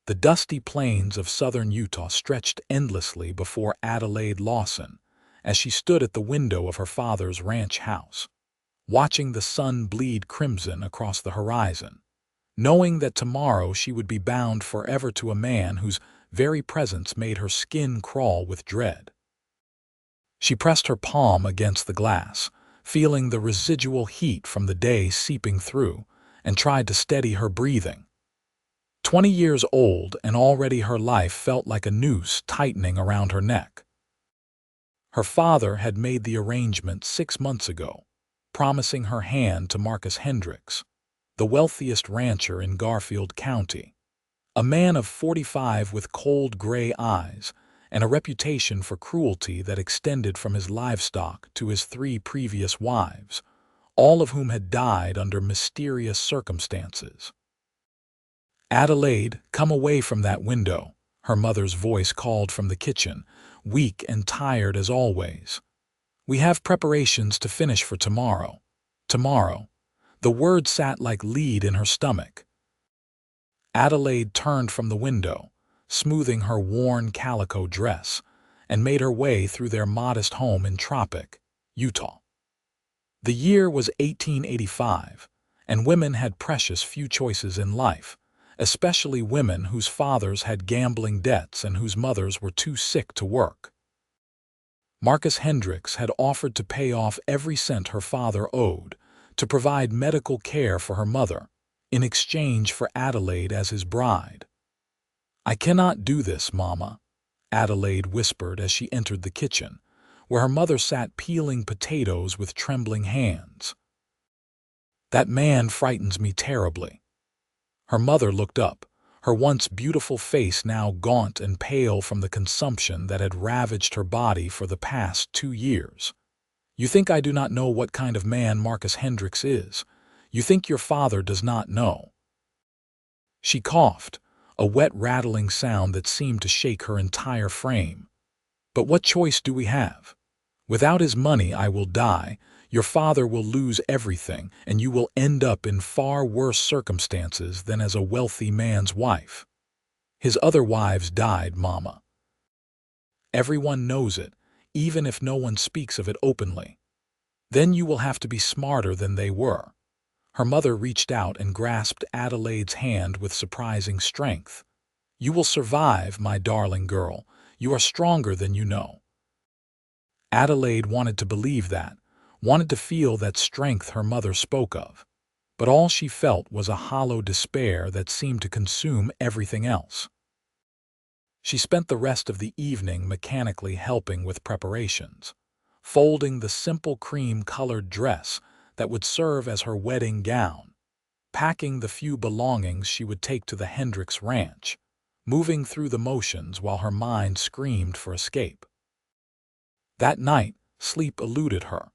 The dusty plains of southern Utah stretched endlessly before Adelaide Lawson as she stood at the window of her father's ranch house, watching the sun bleed crimson across the horizon, knowing that tomorrow she would be bound forever to a man whose very presence made her skin crawl with dread. She pressed her palm against the glass, feeling the residual heat from the day seeping through, and tried to steady her breathing. 20 years old, and already her life felt like a noose tightening around her neck. Her father had made the arrangement 6 months ago, promising her hand to Marcus Hendricks, the wealthiest rancher in Garfield County, a man of 45 with cold gray eyes and a reputation for cruelty that extended from his livestock to his 3 previous wives, all of whom had died under mysterious circumstances. "Adelaide, come away from that window," her mother's voice called from the kitchen, weak and tired as always. "We have preparations to finish for tomorrow. Tomorrow." The word sat like lead in her stomach. Adelaide turned from the window, smoothing her worn calico dress, and made her way through their modest home in Tropic, Utah. The year was 1885, and women had precious few choices in life, especially women whose fathers had gambling debts and whose mothers were too sick to work. Marcus Hendricks had offered to pay off every cent her father owed, to provide medical care for her mother, in exchange for Adelaide as his bride. "I cannot do this, Mama," Adelaide whispered as she entered the kitchen, where her mother sat peeling potatoes with trembling hands. "That man frightens me terribly." Her mother looked up, her once beautiful face now gaunt and pale from the consumption that had ravaged her body for the past 2 years. "You think I do not know what kind of man Marcus Hendricks is. You think your father does not know." She coughed, a wet rattling sound that seemed to shake her entire frame. "But what choice do we have? Without his money I will die, your father will lose everything, and you will end up in far worse circumstances than as a wealthy man's wife. His other wives died, Mama. Everyone knows it, even if no one speaks of it openly. Then you will have to be smarter than they were." Her mother reached out and grasped Adelaide's hand with surprising strength. "You will survive, my darling girl. You are stronger than you know." Adelaide wanted to believe that, wanted to feel that strength her mother spoke of, but all she felt was a hollow despair that seemed to consume everything else. She spent the rest of the evening mechanically helping with preparations, folding the simple cream-colored dress that would serve as her wedding gown, packing the few belongings she would take to the Hendricks ranch, moving through the motions while her mind screamed for escape. That night, sleep eluded her.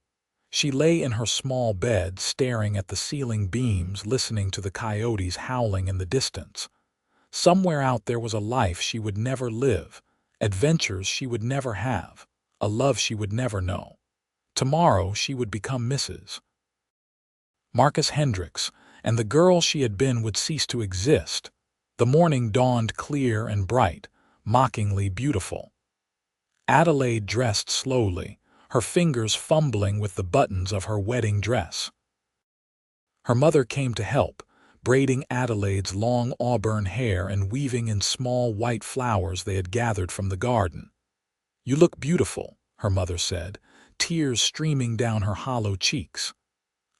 She lay in her small bed staring at the ceiling beams, listening to the coyotes howling in the distance. Somewhere out there was a life she would never live, adventures she would never have, a love she would never know. Tomorrow she would become Mrs. Marcus Hendricks, and the girl she had been would cease to exist. The morning dawned clear and bright, mockingly beautiful. Adelaide dressed slowly, her fingers fumbling with the buttons of her wedding dress. Her mother came to help, braiding Adelaide's long auburn hair and weaving in small white flowers they had gathered from the garden. "You look beautiful," her mother said, tears streaming down her hollow cheeks.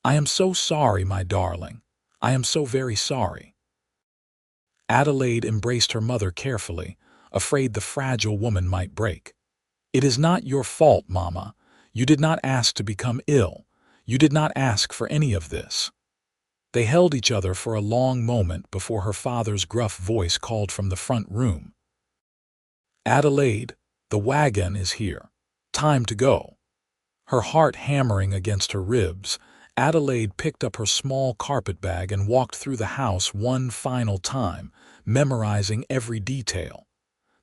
"I am so sorry, my darling. I am so very sorry." Adelaide embraced her mother carefully, afraid the fragile woman might break. "It is not your fault, Mama. You did not ask to become ill. You did not ask for any of this." They held each other for a long moment before her father's gruff voice called from the front room. "Adelaide, the wagon is here. Time to go." Her heart hammering against her ribs, Adelaide picked up her small carpetbag and walked through the house one final time, memorizing every detail.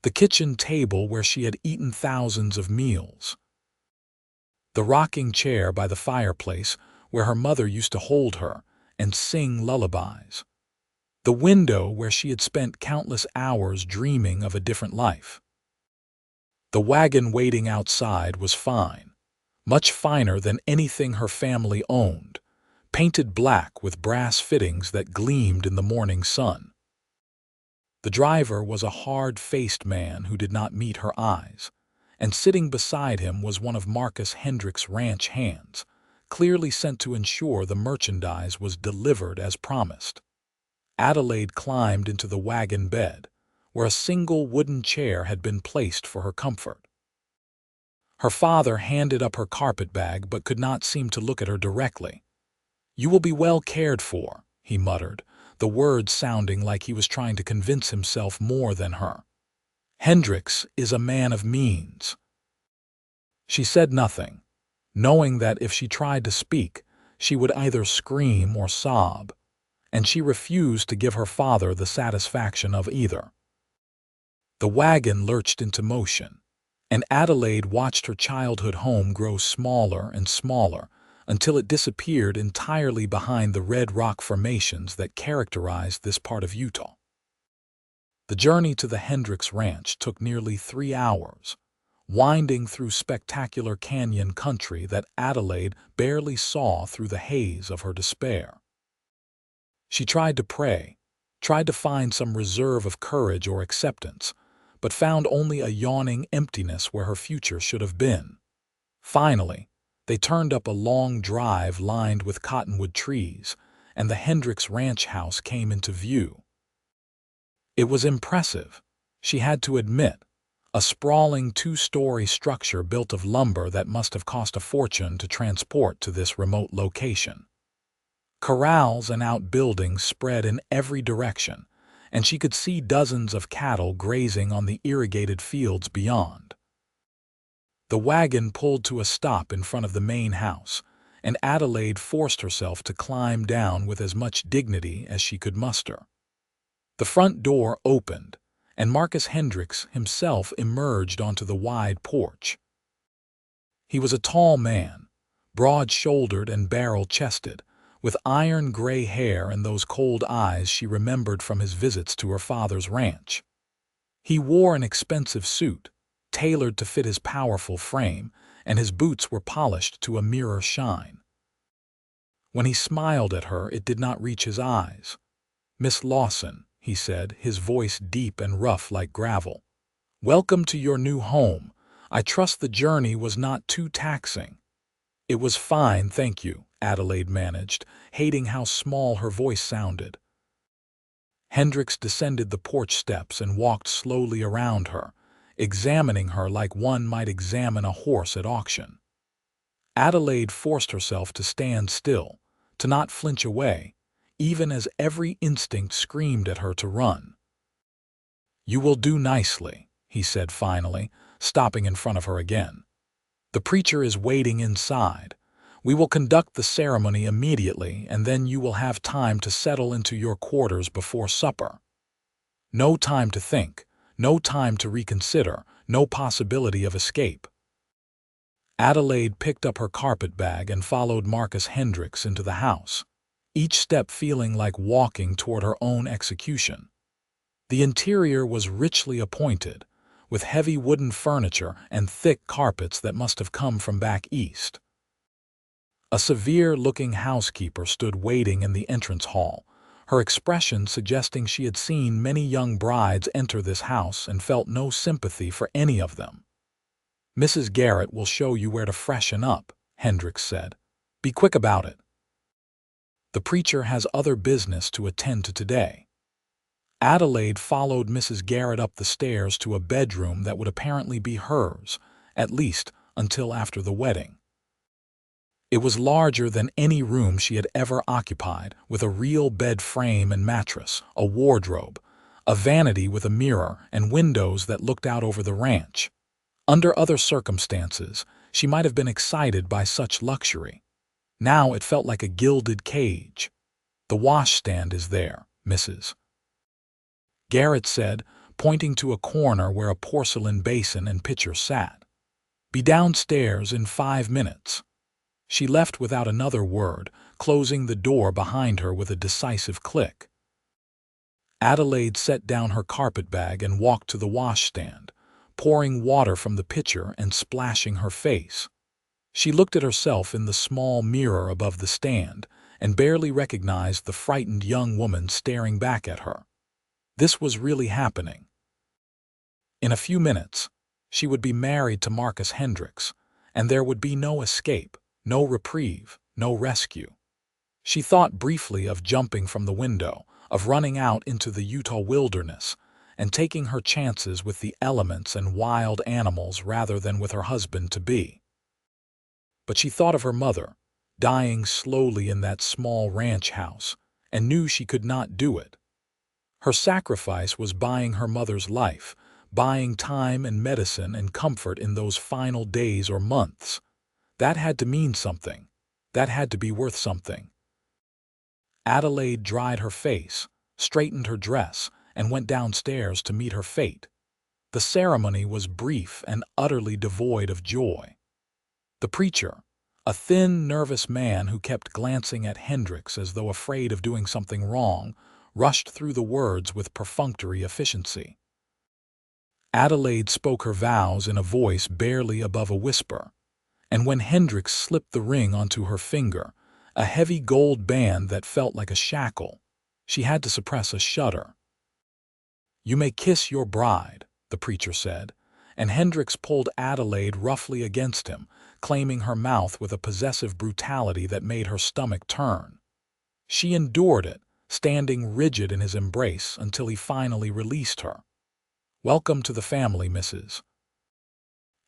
The kitchen table where she had eaten thousands of meals. The rocking chair by the fireplace where her mother used to hold her and sing lullabies. the window where she had spent countless hours dreaming of a different life. The wagon waiting outside was fine, much finer than anything her family owned, painted black with brass fittings that gleamed in the morning sun. The driver was a hard-faced man who did not meet her eyes, and sitting beside him was one of Marcus Hendricks' ranch hands, clearly sent to ensure the merchandise was delivered as promised. Adelaide climbed into the wagon bed, where a single wooden chair had been placed for her comfort. Her father handed up her carpet bag but could not seem to look at her directly. "You will be well cared for," he muttered, the words sounding like he was trying to convince himself more than her. "Hendricks is a man of means." She said nothing, knowing that if she tried to speak, she would either scream or sob, and she refused to give her father the satisfaction of either. The wagon lurched into motion, and Adelaide watched her childhood home grow smaller and smaller until it disappeared entirely behind the red rock formations that characterized this part of Utah. The journey to the Hendricks Ranch took nearly 3 hours, winding through spectacular canyon country that Adelaide barely saw through the haze of her despair. She tried to pray, tried to find some reserve of courage or acceptance, but found only a yawning emptiness where her future should have been. Finally, they turned up a long drive lined with cottonwood trees, and the Hendricks ranch house came into view. It was impressive, she had to admit, a sprawling 2-story structure built of lumber that must have cost a fortune to transport to this remote location. Corrals and outbuildings spread in every direction, and she could see dozens of cattle grazing on the irrigated fields beyond. The wagon pulled to a stop in front of the main house, and Adelaide forced herself to climb down with as much dignity as she could muster. The front door opened, and Marcus Hendricks himself emerged onto the wide porch. He was a tall man, broad-shouldered and barrel-chested, with iron-gray hair and those cold eyes she remembered from his visits to her father's ranch. He wore an expensive suit, tailored to fit his powerful frame, and his boots were polished to a mirror shine. When he smiled at her, it did not reach his eyes. "Miss Lawson," he said, his voice deep and rough like gravel. "Welcome to your new home. I trust the journey was not too taxing." "It was fine, thank you," Adelaide managed, hating how small her voice sounded. Hendricks descended the porch steps and walked slowly around her, examining her like one might examine a horse at auction. Adelaide forced herself to stand still, to not flinch away, even as every instinct screamed at her to run. "You will do nicely," he said finally, stopping in front of her again. "The preacher is waiting inside. We will conduct the ceremony immediately, and then you will have time to settle into your quarters before supper. No time to think, no time to reconsider, no possibility of escape." Adelaide picked up her carpet bag and followed Marcus Hendricks into the house, each step feeling like walking toward her own execution. The interior was richly appointed, with heavy wooden furniture and thick carpets that must have come from back east. A severe-looking housekeeper stood waiting in the entrance hall, her expression suggesting she had seen many young brides enter this house and felt no sympathy for any of them. "Mrs. Garrett will show you where to freshen up," Hendricks said. "Be quick about it. The preacher has other business to attend to today." Adelaide followed Mrs. Garrett up the stairs to a bedroom that would apparently be hers, at least until after the wedding. It was larger than any room she had ever occupied, with a real bed frame and mattress, a wardrobe, a vanity with a mirror, and windows that looked out over the ranch. Under other circumstances, she might have been excited by such luxury. Now it felt like a gilded cage. "The washstand is there, Mrs. Garrett said, pointing to a corner where a porcelain basin and pitcher sat. "Be downstairs in 5 minutes." She left without another word, closing the door behind her with a decisive click. Adelaide set down her carpetbag and walked to the washstand, pouring water from the pitcher and splashing her face. She looked at herself in the small mirror above the stand and barely recognized the frightened young woman staring back at her. This was really happening. In a few minutes, she would be married to Marcus Hendricks, and there would be no escape, no reprieve, no rescue. She thought briefly of jumping from the window, of running out into the Utah wilderness, and taking her chances with the elements and wild animals rather than with her husband-to-be. But she thought of her mother, dying slowly in that small ranch house, and knew she could not do it. Her sacrifice was buying her mother's life, buying time and medicine and comfort in those final days or months. That had to mean something. That had to be worth something. Adelaide dried her face, straightened her dress, and went downstairs to meet her fate. The ceremony was brief and utterly devoid of joy. The preacher, a thin, nervous man who kept glancing at Hendricks as though afraid of doing something wrong, rushed through the words with perfunctory efficiency. Adelaide spoke her vows in a voice barely above a whisper, and when Hendricks slipped the ring onto her finger, a heavy gold band that felt like a shackle, she had to suppress a shudder. "You may kiss your bride," the preacher said, and Hendricks pulled Adelaide roughly against him, claiming her mouth with a possessive brutality that made her stomach turn. She endured it, standing rigid in his embrace until he finally released her. "Welcome to the family, Mrs.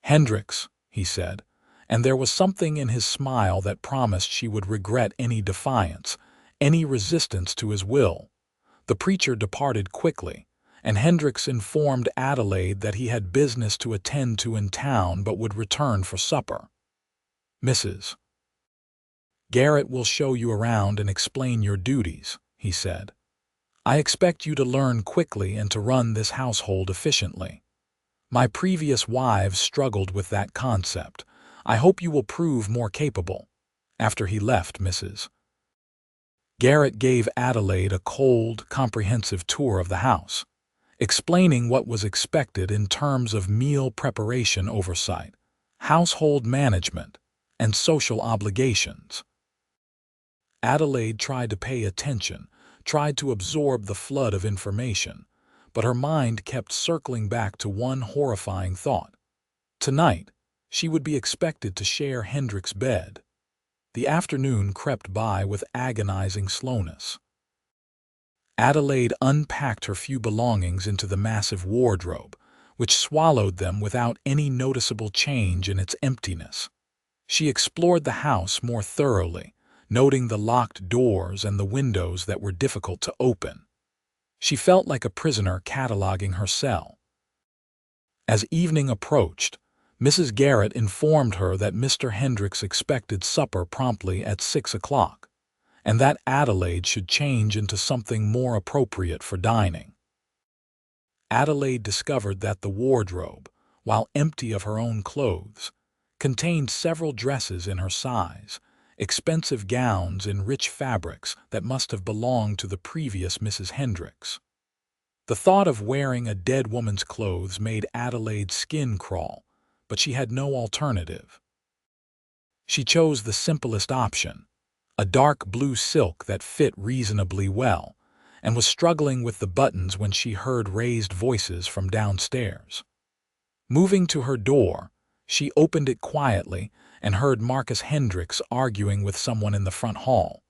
Hendricks," he said, and there was something in his smile that promised she would regret any defiance, any resistance to his will. The preacher departed quickly, and Hendricks informed Adelaide that he had business to attend to in town but would return for supper. "Mrs. Garrett will show you around and explain your duties," he said. "I expect you to learn quickly and to run this household efficiently. My previous wives struggled with that concept. I hope you will prove more capable." After he left, Mrs. Garrett gave Adelaide a cold, comprehensive tour of the house, explaining what was expected in terms of meal preparation oversight, household management, and social obligations. Adelaide tried to pay attention, tried to absorb the flood of information, but her mind kept circling back to one horrifying thought. Tonight, she would be expected to share Hendricks' bed. The afternoon crept by with agonizing slowness. Adelaide unpacked her few belongings into the massive wardrobe, which swallowed them without any noticeable change in its emptiness. She explored the house more thoroughly, noting the locked doors and the windows that were difficult to open. She felt like a prisoner cataloging her cell. As evening approached, Mrs. Garrett informed her that Mr. Hendricks expected supper promptly at 6 o'clock, and that Adelaide should change into something more appropriate for dining. Adelaide discovered that the wardrobe, while empty of her own clothes, contained several dresses in her size, expensive gowns in rich fabrics that must have belonged to the previous Mrs. Hendricks. The thought of wearing a dead woman's clothes made Adelaide's skin crawl, but she had no alternative. She chose the simplest option, a dark blue silk that fit reasonably well, and was struggling with the buttons when she heard raised voices from downstairs. Moving to her door, she opened it quietly and heard Marcus Hendricks arguing with someone in the front hall.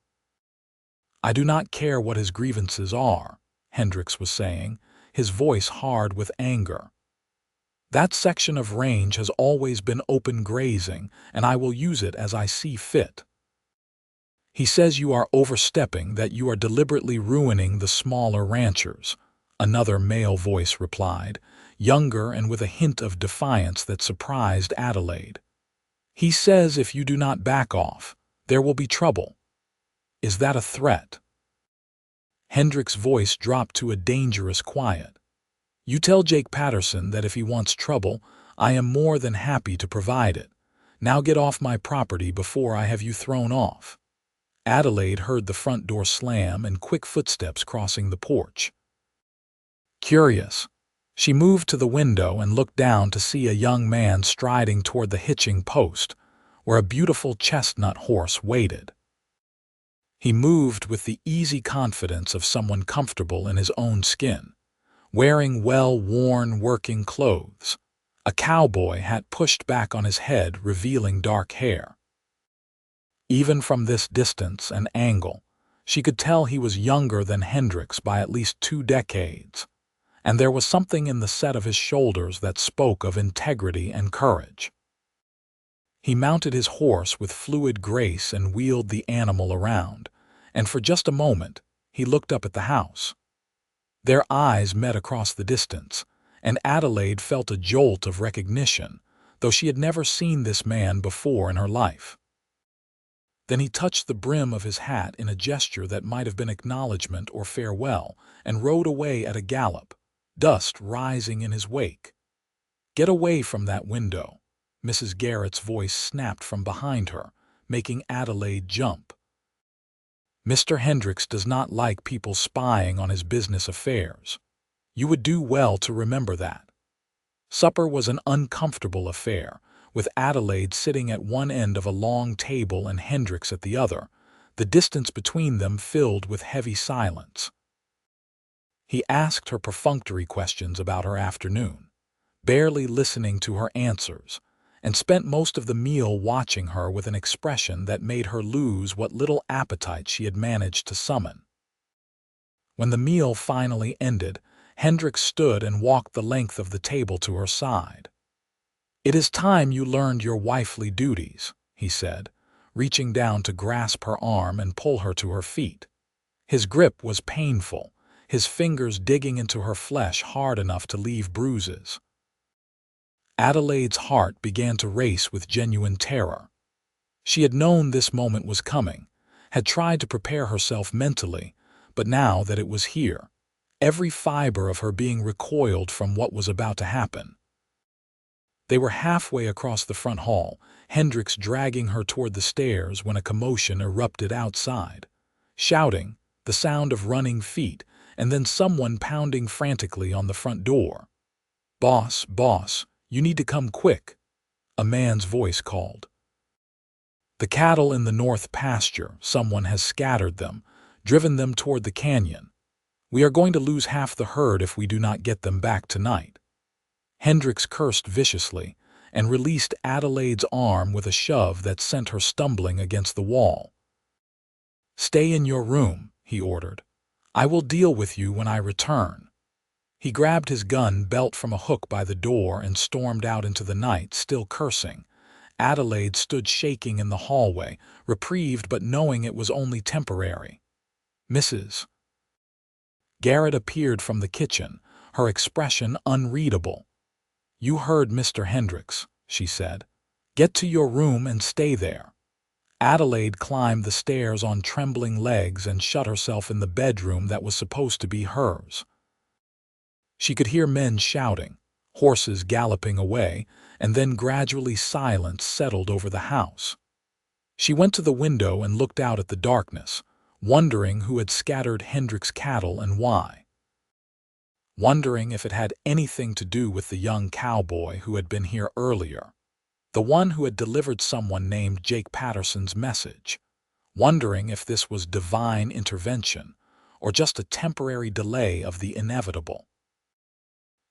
"I do not care what his grievances are," Hendricks was saying, his voice hard with anger. "That section of range has always been open grazing, and I will use it as I see fit." "He says you are overstepping, that you are deliberately ruining the smaller ranchers," another male voice replied, younger and with a hint of defiance that surprised Adelaide. "He says if you do not back off, there will be trouble." "Is that a threat?" Hendricks' voice dropped to a dangerous quiet. "You tell Jake Patterson that if he wants trouble, I am more than happy to provide it. Now get off my property before I have you thrown off." Adelaide heard the front door slam and quick footsteps crossing the porch. Curious, she moved to the window and looked down to see a young man striding toward the hitching post, where a beautiful chestnut horse waited. He moved with the easy confidence of someone comfortable in his own skin, wearing well-worn working clothes, a cowboy hat pushed back on his head revealing dark hair. Even from this distance and angle, she could tell he was younger than Hendricks by at least 2 decades, and there was something in the set of his shoulders that spoke of integrity and courage. He mounted his horse with fluid grace and wheeled the animal around, and for just a moment he looked up at the house. Their eyes met across the distance, and Adelaide felt a jolt of recognition, though she had never seen this man before in her life. Then he touched the brim of his hat in a gesture that might have been acknowledgement or farewell, and rode away at a gallop, dust rising in his wake. "Get away from that window," Mrs. Garrett's voice snapped from behind her, making Adelaide jump. "Mr. Hendricks does not like people spying on his business affairs. You would do well to remember that." Supper was an uncomfortable affair, with Adelaide sitting at one end of a long table and Hendricks at the other, the distance between them filled with heavy silence. He asked her perfunctory questions about her afternoon, barely listening to her answers, and spent most of the meal watching her with an expression that made her lose what little appetite she had managed to summon. When the meal finally ended, Hendricks stood and walked the length of the table to her side. "It is time you learned your wifely duties," he said, reaching down to grasp her arm and pull her to her feet. His grip was painful, his fingers digging into her flesh hard enough to leave bruises. Adelaide's heart began to race with genuine terror. She had known this moment was coming, had tried to prepare herself mentally, but now that it was here, every fiber of her being recoiled from what was about to happen. They were halfway across the front hall, Hendricks dragging her toward the stairs when a commotion erupted outside. Shouting, the sound of running feet, and then someone pounding frantically on the front door. "Boss, boss, you need to come quick," a man's voice called. "The cattle in the north pasture, someone has scattered them, driven them toward the canyon. We are going to lose half the herd if we do not get them back tonight." Hendricks cursed viciously and released Adelaide's arm with a shove that sent her stumbling against the wall. "Stay in your room," he ordered. "I will deal with you when I return." He grabbed his gun belt from a hook by the door and stormed out into the night, still cursing. Adelaide stood shaking in the hallway, reprieved but knowing it was only temporary. "Mrs. Garrett appeared from the kitchen, her expression unreadable. "You heard Mr. Hendricks," she said. "Get to your room and stay there." Adelaide climbed the stairs on trembling legs and shut herself in the bedroom that was supposed to be hers. She could hear men shouting, horses galloping away, and then gradually silence settled over the house. She went to the window and looked out at the darkness, wondering who had scattered Hendricks' cattle and why. Wondering if it had anything to do with the young cowboy who had been here earlier, the one who had delivered someone named Jake Patterson's message. Wondering if this was divine intervention or just a temporary delay of the inevitable.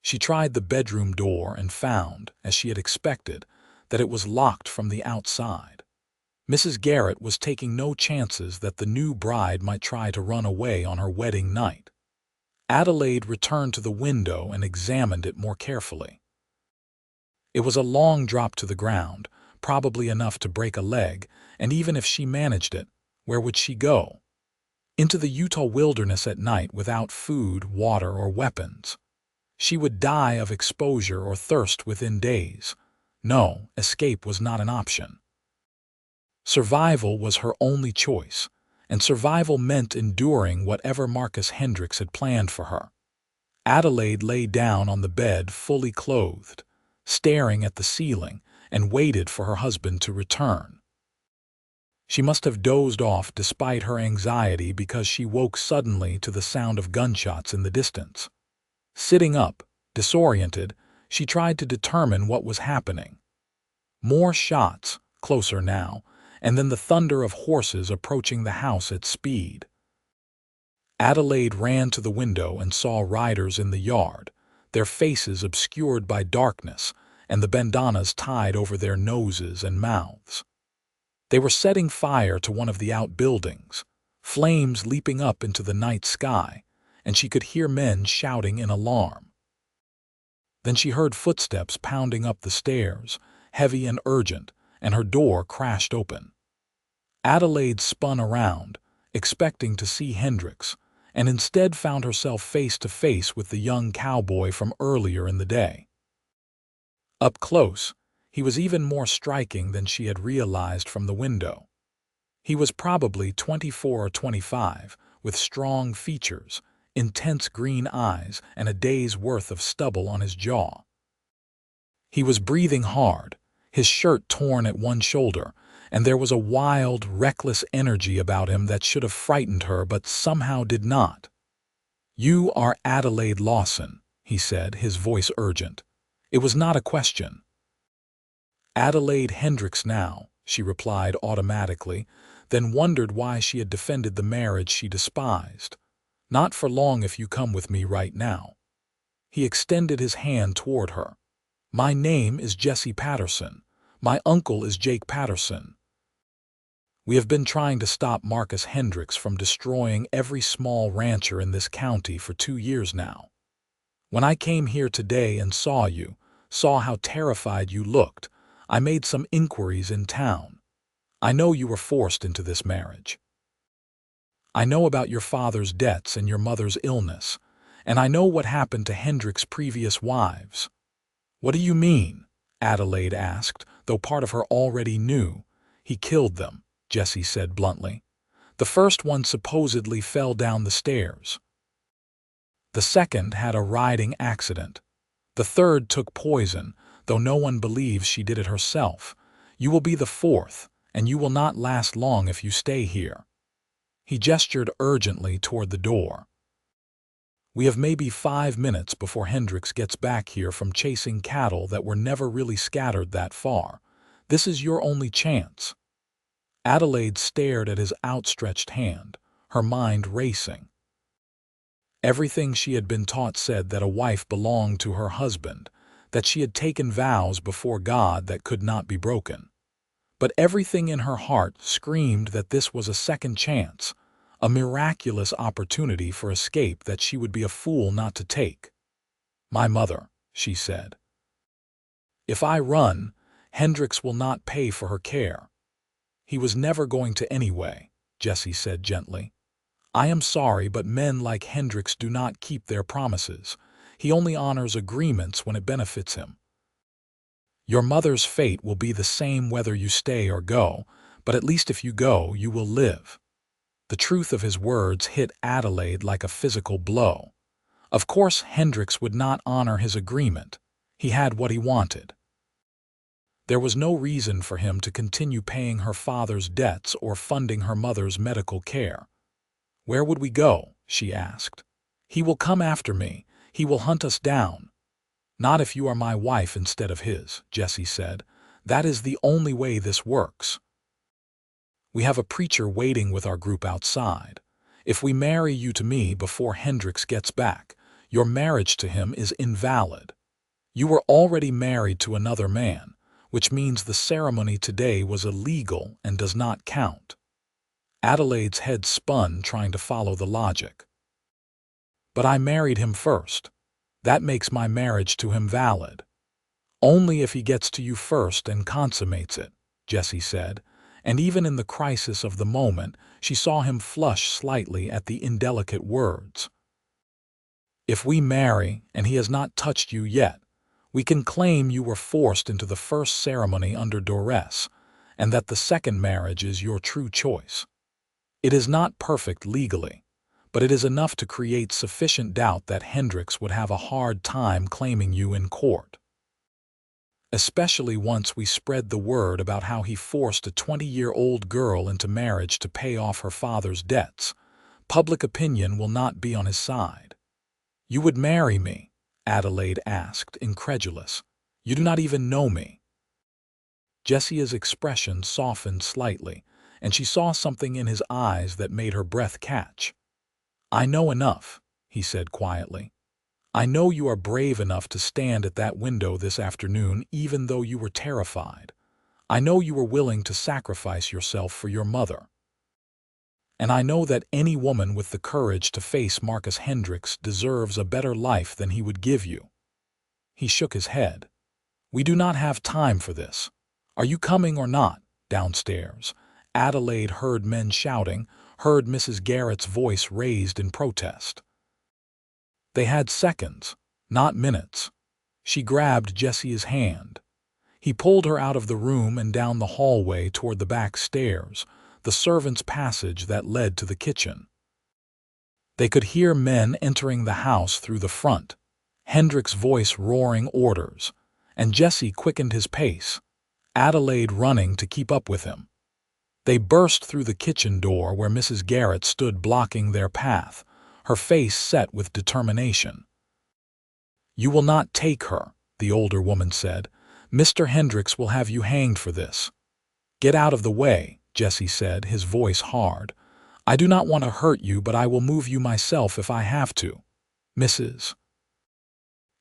She tried the bedroom door and found, as she had expected, that it was locked from the outside. Mrs. Garrett was taking no chances that the new bride might try to run away on her wedding night. Adelaide returned to the window and examined it more carefully. It was a long drop to the ground, probably enough to break a leg, and even if she managed it, where would she go? Into the Utah wilderness at night without food, water, or weapons. She would die of exposure or thirst within days. No, escape was not an option. Survival was her only choice, and survival meant enduring whatever Marcus Hendricks had planned for her. Adelaide lay down on the bed fully clothed, staring at the ceiling, and waited for her husband to return. She must have dozed off despite her anxiety because she woke suddenly to the sound of gunshots in the distance. Sitting up, disoriented, she tried to determine what was happening. More shots, closer now, and then the thunder of horses approaching the house at speed. Adelaide ran to the window and saw riders in the yard, their faces obscured by darkness and the bandanas tied over their noses and mouths. They were setting fire to one of the outbuildings, flames leaping up into the night sky, and she could hear men shouting in alarm. Then she heard footsteps pounding up the stairs, heavy and urgent, and her door crashed open. Adelaide spun around, expecting to see Hendricks, and instead found herself face to face with the young cowboy from earlier in the day. Up close, he was even more striking than she had realized from the window. He was probably 24 or 25, with strong features, intense green eyes, and a day's worth of stubble on his jaw. He was breathing hard, his shirt torn at one shoulder, and there was a wild, reckless energy about him that should have frightened her but somehow did not. "You are Adelaide Lawson," he said, his voice urgent. It was not a question. "Adelaide Hendricks now," she replied automatically, then wondered why she had defended the marriage she despised. "Not for long if you come with me right now." He extended his hand toward her. "My name is Jesse Patterson. My uncle is Jake Patterson. We have been trying to stop Marcus Hendricks from destroying every small rancher in this county for 2 years now. When I came here today and saw you, saw how terrified you looked, I made some inquiries in town. I know you were forced into this marriage. I know about your father's debts and your mother's illness, and I know what happened to Hendricks' previous wives." "What do you mean?" Adelaide asked, though part of her already knew. "He killed them," Jesse said bluntly. "The first one supposedly fell down the stairs. The second had a riding accident. The third took poison, though no one believes she did it herself. You will be the fourth, and you will not last long if you stay here." He gestured urgently toward the door. "We have maybe 5 minutes before Hendricks gets back here from chasing cattle that were never really scattered that far. This is your only chance." Adelaide stared at his outstretched hand, her mind racing. Everything she had been taught said that a wife belonged to her husband, that she had taken vows before God that could not be broken. But everything in her heart screamed that this was a second chance, a miraculous opportunity for escape that she would be a fool not to take. "My mother," she said. "If I run, Hendricks will not pay for her care." "He was never going to anyway," Jesse said gently. "I am sorry, but men like Hendricks do not keep their promises. He only honors agreements when it benefits him. Your mother's fate will be the same whether you stay or go, but at least if you go, you will live." The truth of his words hit Adelaide like a physical blow. Of course Hendricks would not honor his agreement. He had what he wanted. There was no reason for him to continue paying her father's debts or funding her mother's medical care. "Where would we go?" she asked. "He will come after me. He will hunt us down." "Not if you are my wife instead of his," Jesse said. "That is the only way this works. We have a preacher waiting with our group outside. If we marry you to me before Hendricks gets back, your marriage to him is invalid. You were already married to another man, which means the ceremony today was illegal and does not count." Adelaide's head spun trying to follow the logic. "But I married him first. That makes my marriage to him valid." "Only if he gets to you first and consummates it," Jesse said, and even in the crisis of the moment, she saw him flush slightly at the indelicate words. "If we marry and he has not touched you yet, we can claim you were forced into the first ceremony under duress, and that the second marriage is your true choice. It is not perfect legally, but it is enough to create sufficient doubt that Hendricks would have a hard time claiming you in court. Especially once we spread the word about how he forced a 20-year-old girl into marriage to pay off her father's debts. Public opinion will not be on his side. You would marry me? Adelaide asked, incredulous. You do not even know me. Jesse's expression softened slightly, and she saw something in his eyes that made her breath catch. I know enough, he said quietly. I know you are brave enough to stand at that window this afternoon even though you were terrified. I know you were willing to sacrifice yourself for your mother. And I know that any woman with the courage to face Marcus Hendricks deserves a better life than he would give you. He shook his head. We do not have time for this. Are you coming or not? Downstairs, Adelaide heard men shouting, heard Mrs. Garrett's voice raised in protest. They had seconds, not minutes. She grabbed Jesse's hand. He pulled her out of the room and down the hallway toward the back stairs, the servants' passage that led to the kitchen. They could hear men entering the house through the front, Hendricks' voice roaring orders, and Jesse quickened his pace, Adelaide running to keep up with him. They burst through the kitchen door where Mrs. Garrett stood blocking their path, her face set with determination. You will not take her, the older woman said. Mr. Hendricks will have you hanged for this. Get out of the way, Jesse said, his voice hard. I do not want to hurt you, but I will move you myself if I have to. Mrs.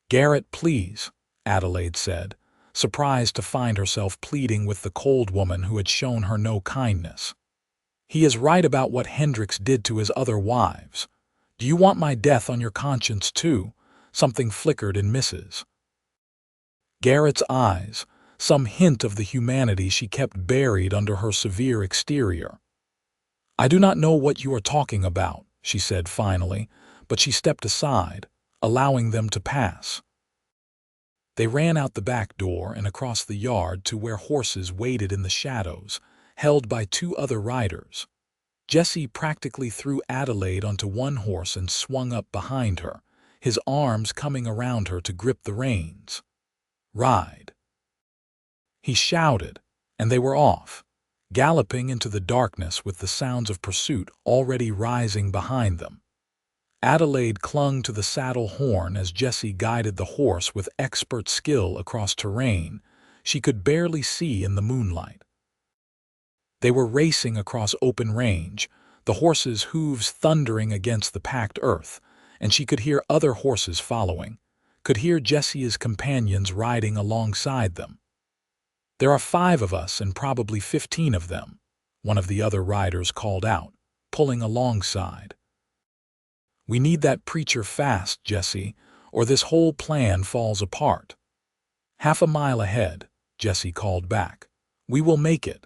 Garrett, please, Adelaide said, surprised to find herself pleading with the cold woman who had shown her no kindness. He is right about what Hendricks did to his other wives. Do you want my death on your conscience too? Something flickered in Mrs. Garrett's eyes, some hint of the humanity she kept buried under her severe exterior. I do not know what you are talking about, she said finally, but she stepped aside, allowing them to pass. They ran out the back door and across the yard to where horses waited in the shadows, held by two other riders. Jesse practically threw Adelaide onto one horse and swung up behind her, his arms coming around her to grip the reins. Ride! He shouted, and they were off, galloping into the darkness with the sounds of pursuit already rising behind them. Adelaide clung to the saddle horn as Jesse guided the horse with expert skill across terrain she could barely see in the moonlight. They were racing across open range, the horses' hooves thundering against the packed earth, and she could hear other horses following, could hear Jesse's companions riding alongside them. There are 5 of us and probably 15 of them, one of the other riders called out, pulling alongside. We need that preacher fast, Jesse, or this whole plan falls apart. Half a mile ahead, Jesse called back. We will make it.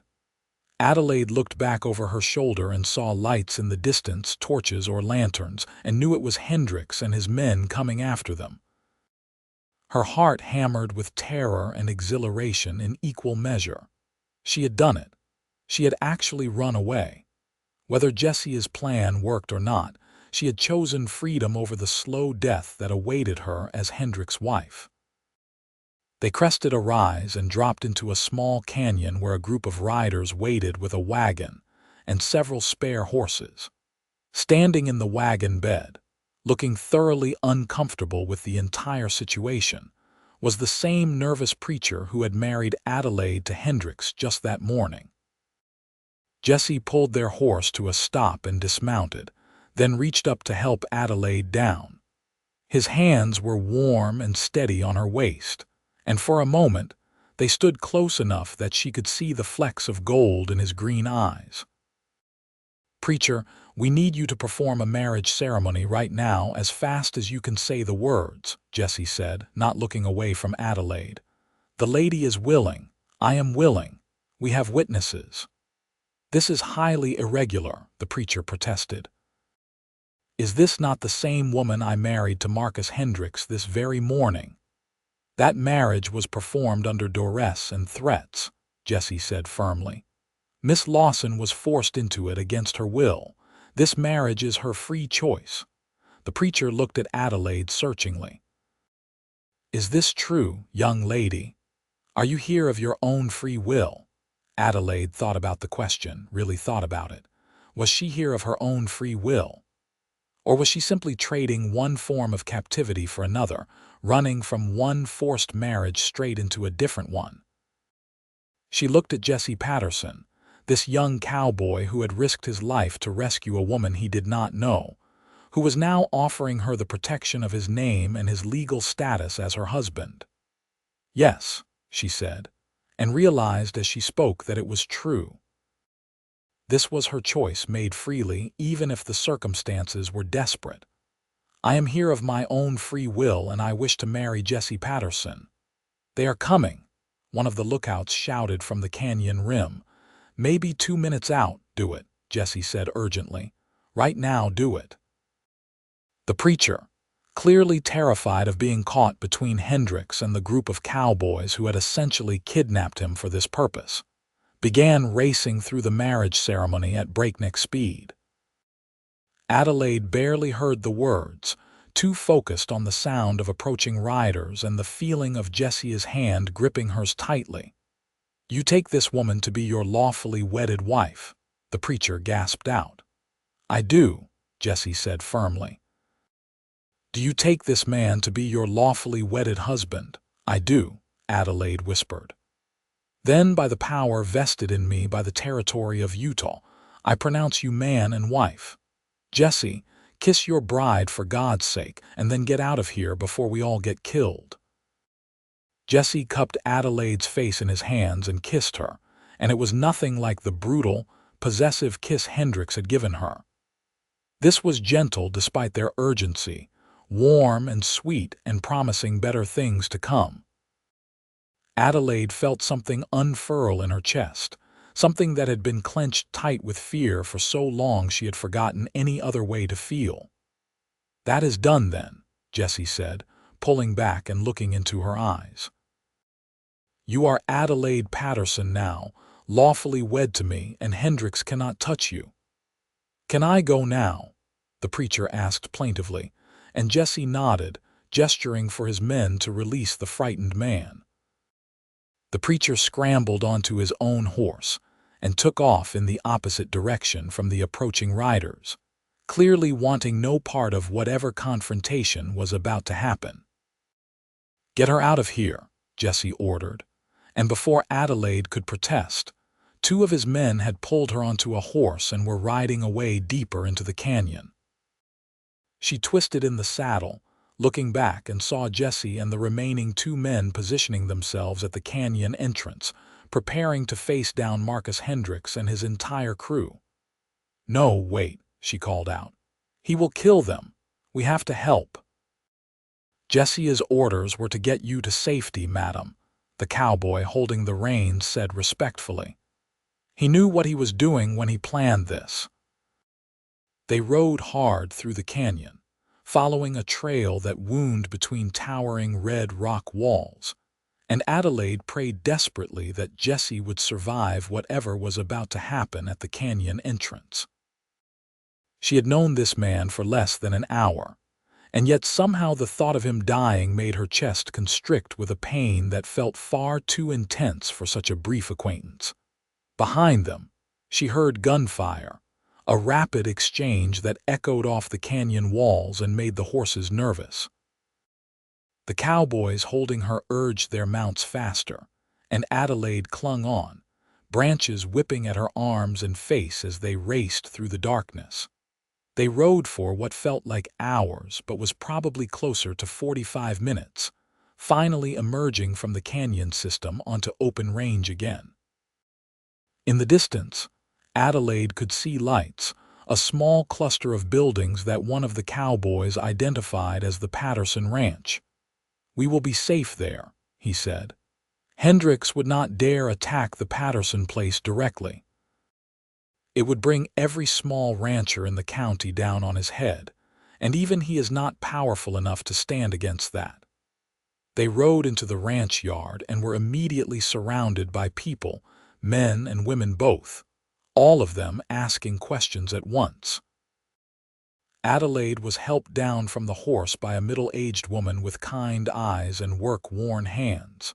Adelaide looked back over her shoulder and saw lights in the distance, torches or lanterns, and knew it was Hendricks and his men coming after them. Her heart hammered with terror and exhilaration in equal measure. She had done it. She had actually run away. Whether Jesse's plan worked or not, she had chosen freedom over the slow death that awaited her as Hendricks' wife. They crested a rise and dropped into a small canyon where a group of riders waited with a wagon and several spare horses. Standing in the wagon bed, looking thoroughly uncomfortable with the entire situation, was the same nervous preacher who had married Adelaide to Hendricks just that morning. Jesse pulled their horse to a stop and dismounted, then reached up to help Adelaide down. His hands were warm and steady on her waist, and for a moment they stood close enough that she could see the flecks of gold in his green eyes. Preacher, we need you to perform a marriage ceremony right now as fast as you can say the words, Jesse said, not looking away from Adelaide. The lady is willing. I am willing. We have witnesses. This is highly irregular, the preacher protested. Is this not the same woman I married to Marcus Hendricks this very morning? That marriage was performed under duress and threats, Jesse said firmly. Miss Lawson was forced into it against her will. This marriage is her free choice. The preacher looked at Adelaide searchingly. Is this true, young lady? Are you here of your own free will? Adelaide thought about the question, really thought about it. Was she here of her own free will? Or was she simply trading one form of captivity for another, running from one forced marriage straight into a different one? She looked at Jesse Patterson, this young cowboy who had risked his life to rescue a woman he did not know, who was now offering her the protection of his name and his legal status as her husband. "Yes," she said, and realized as she spoke that it was true. This was her choice made freely, even if the circumstances were desperate. "I am here of my own free will, and I wish to marry Jesse Patterson." "They are coming," one of the lookouts shouted from the canyon rim. "Maybe 2 minutes out. Do it," Jesse said urgently. "Right now, do it." The preacher, clearly terrified of being caught between Hendricks and the group of cowboys who had essentially kidnapped him for this purpose, began racing through the marriage ceremony at breakneck speed. Adelaide barely heard the words, too focused on the sound of approaching riders and the feeling of Jesse's hand gripping hers tightly. "You take this woman to be your lawfully wedded wife," the preacher gasped out. "I do," Jesse said firmly. "Do you take this man to be your lawfully wedded husband?" "I do," Adelaide whispered. "Then, by the power vested in me by the territory of Utah, I pronounce you man and wife. Jesse, kiss your bride for God's sake, and then get out of here before we all get killed." Jesse cupped Adelaide's face in his hands and kissed her, and it was nothing like the brutal, possessive kiss Hendricks had given her. This was gentle despite their urgency, warm and sweet and promising better things to come. Adelaide felt something unfurl in her chest, something that had been clenched tight with fear for so long she had forgotten any other way to feel. "That is done then," Jesse said, pulling back and looking into her eyes. "You are Adelaide Patterson now, lawfully wed to me, and Hendricks cannot touch you." "Can I go now?" the preacher asked plaintively, and Jesse nodded, gesturing for his men to release the frightened man. The preacher scrambled onto his own horse and took off in the opposite direction from the approaching riders, clearly wanting no part of whatever confrontation was about to happen. "Get her out of here," Jesse ordered, and before Adelaide could protest, 2 of his men had pulled her onto a horse and were riding away deeper into the canyon. She twisted in the saddle, looking back, and saw Jesse and the remaining 2 men positioning themselves at the canyon entrance, preparing to face down Marcus Hendricks and his entire crew. "No, wait," she called out. "He will kill them. We have to help." "Jesse's orders were to get you to safety, madam," the cowboy holding the reins said respectfully. "He knew what he was doing when he planned this." They rode hard through the canyon, following a trail that wound between towering red rock walls, and Adelaide prayed desperately that Jesse would survive whatever was about to happen at the canyon entrance. She had known this man for less than an hour, and yet somehow the thought of him dying made her chest constrict with a pain that felt far too intense for such a brief acquaintance. Behind them, she heard gunfire, a rapid exchange that echoed off the canyon walls and made the horses nervous. The cowboys holding her urged their mounts faster, and Adelaide clung on, branches whipping at her arms and face as they raced through the darkness. They rode for what felt like hours but was probably closer to 45 minutes, finally emerging from the canyon system onto open range again. In the distance, Adelaide could see lights, a small cluster of buildings that one of the cowboys identified as the Patterson Ranch. "We will be safe there," he said. "Hendricks would not dare attack the Patterson place directly. It would bring every small rancher in the county down on his head, and even he is not powerful enough to stand against that." They rode into the ranch yard and were immediately surrounded by people, men and women both, all of them asking questions at once. Adelaide was helped down from the horse by a middle-aged woman with kind eyes and work-worn hands.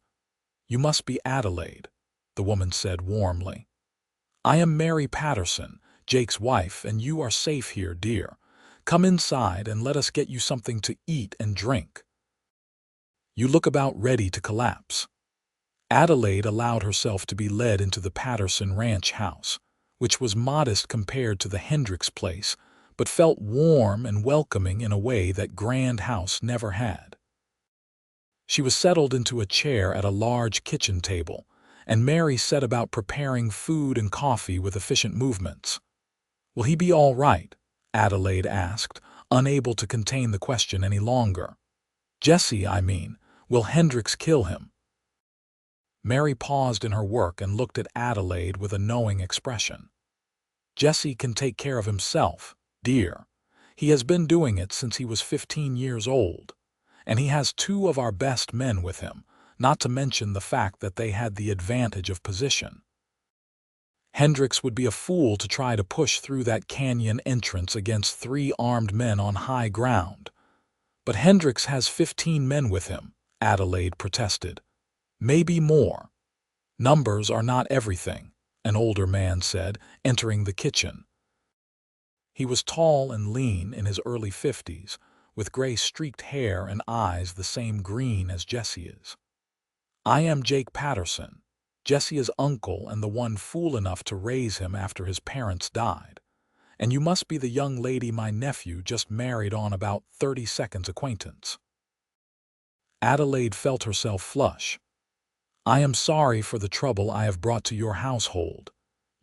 "You must be Adelaide," the woman said warmly. "I am Mary Patterson, Jake's wife, and you are safe here, dear. Come inside and let us get you something to eat and drink. You look about ready to collapse." Adelaide allowed herself to be led into the Patterson ranch house, which was modest compared to the Hendricks place, but felt warm and welcoming in a way that grand house never had. She was settled into a chair at a large kitchen table, and Mary set about preparing food and coffee with efficient movements. "Will he be all right?" Adelaide asked, unable to contain the question any longer. "Jesse, I mean. Will Hendricks kill him?" Mary paused in her work and looked at Adelaide with a knowing expression. "Jesse can take care of himself, dear. He has been doing it since he was 15 years old. And he has 2 of our best men with him, not to mention the fact that they had the advantage of position. Hendricks would be a fool to try to push through that canyon entrance against 3 armed men on high ground." "But Hendricks has 15 men with him," Adelaide protested. "Maybe more." "Numbers are not everything," an older man said, entering the kitchen. He was tall and lean, in his early 50s, with gray-streaked hair and eyes the same green as Jesse is. "I am Jake Patterson, Jesse's uncle and the one fool enough to raise him after his parents died. And you must be the young lady my nephew just married on about 30 seconds acquaintance." Adelaide felt herself flush. "I am sorry for the trouble I have brought to your household.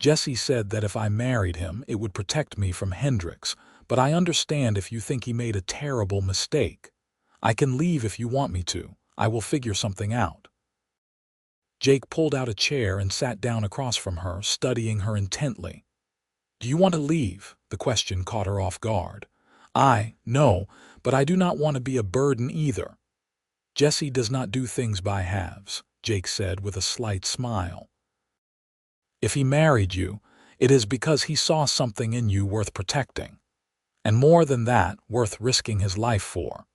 Jesse said that if I married him, it would protect me from Hendricks, but I understand if you think he made a terrible mistake. I can leave if you want me to. I will figure something out." Jake pulled out a chair and sat down across from her, studying her intently. "Do you want to leave?" The question caught her off guard. No, but I do not want to be a burden either." "Jesse does not do things by halves," Jake said with a slight smile. "If he married you, it is because he saw something in you worth protecting. And more than that, worth risking his life for.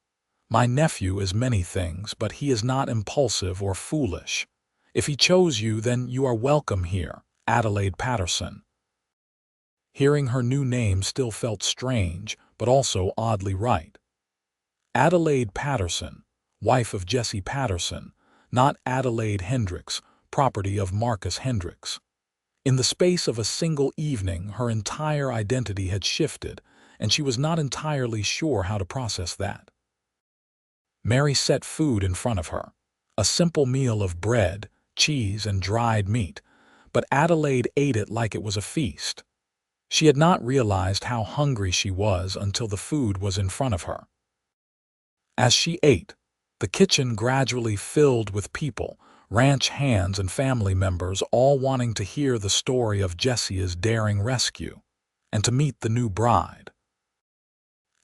My nephew is many things, but he is not impulsive or foolish. If he chose you, then you are welcome here, Adelaide Patterson." Hearing her new name still felt strange, but also oddly right. Adelaide Patterson, wife of Jesse Patterson, not Adelaide Hendricks, property of Marcus Hendricks. In the space of a single evening, her entire identity had shifted, and she was not entirely sure how to process that. Mary set food in front of her, a simple meal of bread, cheese, and dried meat, but Adelaide ate it like it was a feast. She had not realized how hungry she was until the food was in front of her. As she ate, the kitchen gradually filled with people, ranch hands and family members, all wanting to hear the story of Jesse's daring rescue and to meet the new bride.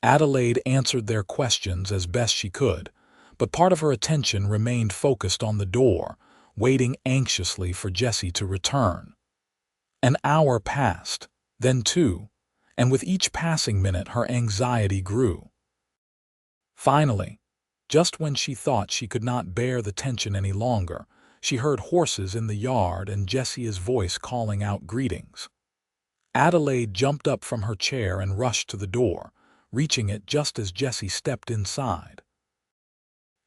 Adelaide answered their questions as best she could, but part of her attention remained focused on the door, waiting anxiously for Jesse to return. An hour passed, then 2, and with each passing minute her anxiety grew. Finally, just when she thought she could not bear the tension any longer, she heard horses in the yard and Jesse's voice calling out greetings. Adelaide jumped up from her chair and rushed to the door, reaching it just as Jesse stepped inside.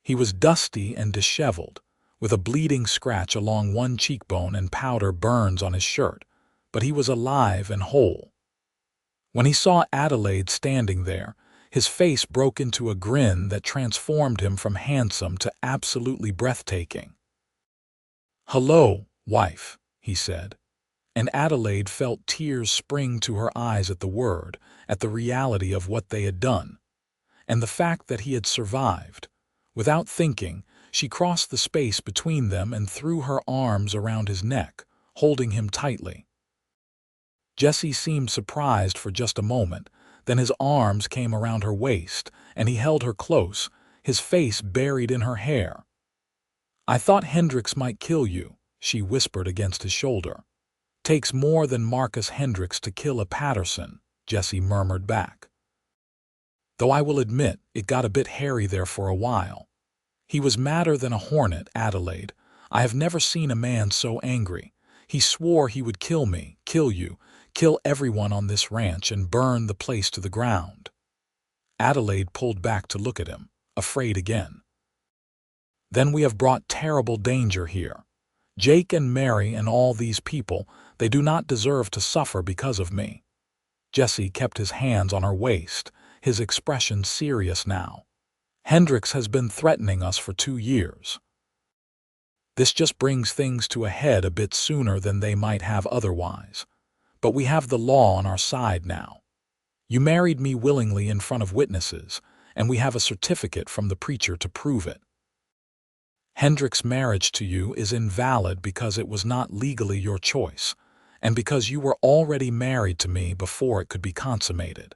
He was dusty and disheveled, with a bleeding scratch along one cheekbone and powder burns on his shirt, but he was alive and whole. When he saw Adelaide standing there, his face broke into a grin that transformed him from handsome to absolutely breathtaking. "Hello, wife," he said, and Adelaide felt tears spring to her eyes at the word, at the reality of what they had done, and the fact that he had survived. Without thinking, she crossed the space between them and threw her arms around his neck, holding him tightly. Jesse seemed surprised for just a moment, then his arms came around her waist, and he held her close, his face buried in her hair. "I thought Hendricks might kill you," she whispered against his shoulder. "Takes more than Marcus Hendricks to kill a Patterson," Jesse murmured back. "Though I will admit, it got a bit hairy there for a while. He was madder than a hornet, Adelaide. I have never seen a man so angry. He swore he would kill me, kill you, kill everyone on this ranch and burn the place to the ground." Adelaide pulled back to look at him, afraid again. Then we have brought terrible danger here. Jake and Mary and all these people, they do not deserve to suffer because of me. Jesse kept his hands on her waist, his expression serious now. Hendricks has been threatening us for 2 years. This just brings things to a head a bit sooner than they might have otherwise. But we have the law on our side now. You married me willingly in front of witnesses, and we have a certificate from the preacher to prove it. Hendricks' marriage to you is invalid because it was not legally your choice, and because you were already married to me before it could be consummated.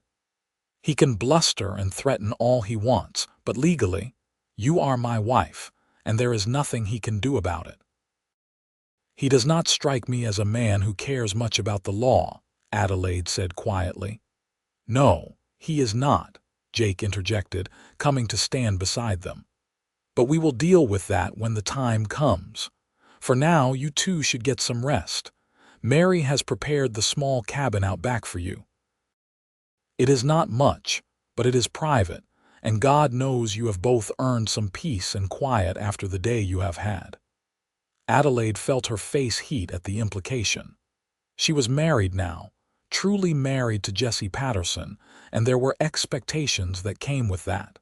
He can bluster and threaten all he wants, but legally, you are my wife, and there is nothing he can do about it. He does not strike me as a man who cares much about the law, Adelaide said quietly. No, he is not, Jake interjected, coming to stand beside them. But we will deal with that when the time comes. For now, you two should get some rest. Mary has prepared the small cabin out back for you. It is not much, but it is private, and God knows you have both earned some peace and quiet after the day you have had. Adelaide felt her face heat at the implication. She was married now, truly married to Jesse Patterson, and there were expectations that came with that.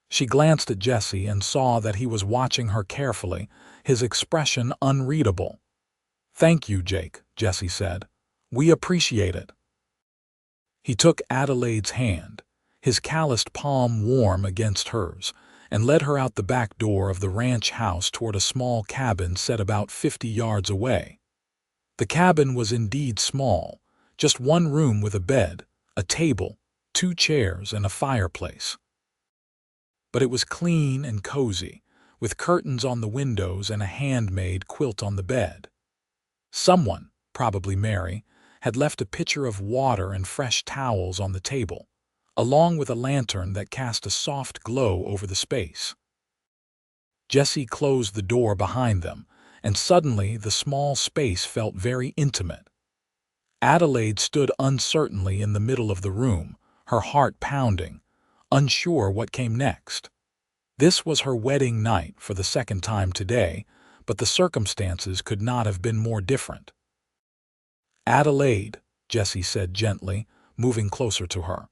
She glanced at Jesse and saw that he was watching her carefully, his expression unreadable. "Thank you, Jake," Jesse said. "We appreciate it." He took Adelaide's hand, his calloused palm warm against hers, and led her out the back door of the ranch house toward a small cabin set about 50 yards away. The cabin was indeed small, just one room with a bed, a table, 2 chairs, and a fireplace. But it was clean and cozy, with curtains on the windows and a handmade quilt on the bed. Someone, probably Mary, had left a pitcher of water and fresh towels on the table, along with a lantern that cast a soft glow over the space. Jesse closed the door behind them, and suddenly the small space felt very intimate. Adelaide stood uncertainly in the middle of the room, her heart pounding, unsure what came next. This was her wedding night for the second time today, but the circumstances could not have been more different. "Adelaide," Jesse said gently, moving closer to her.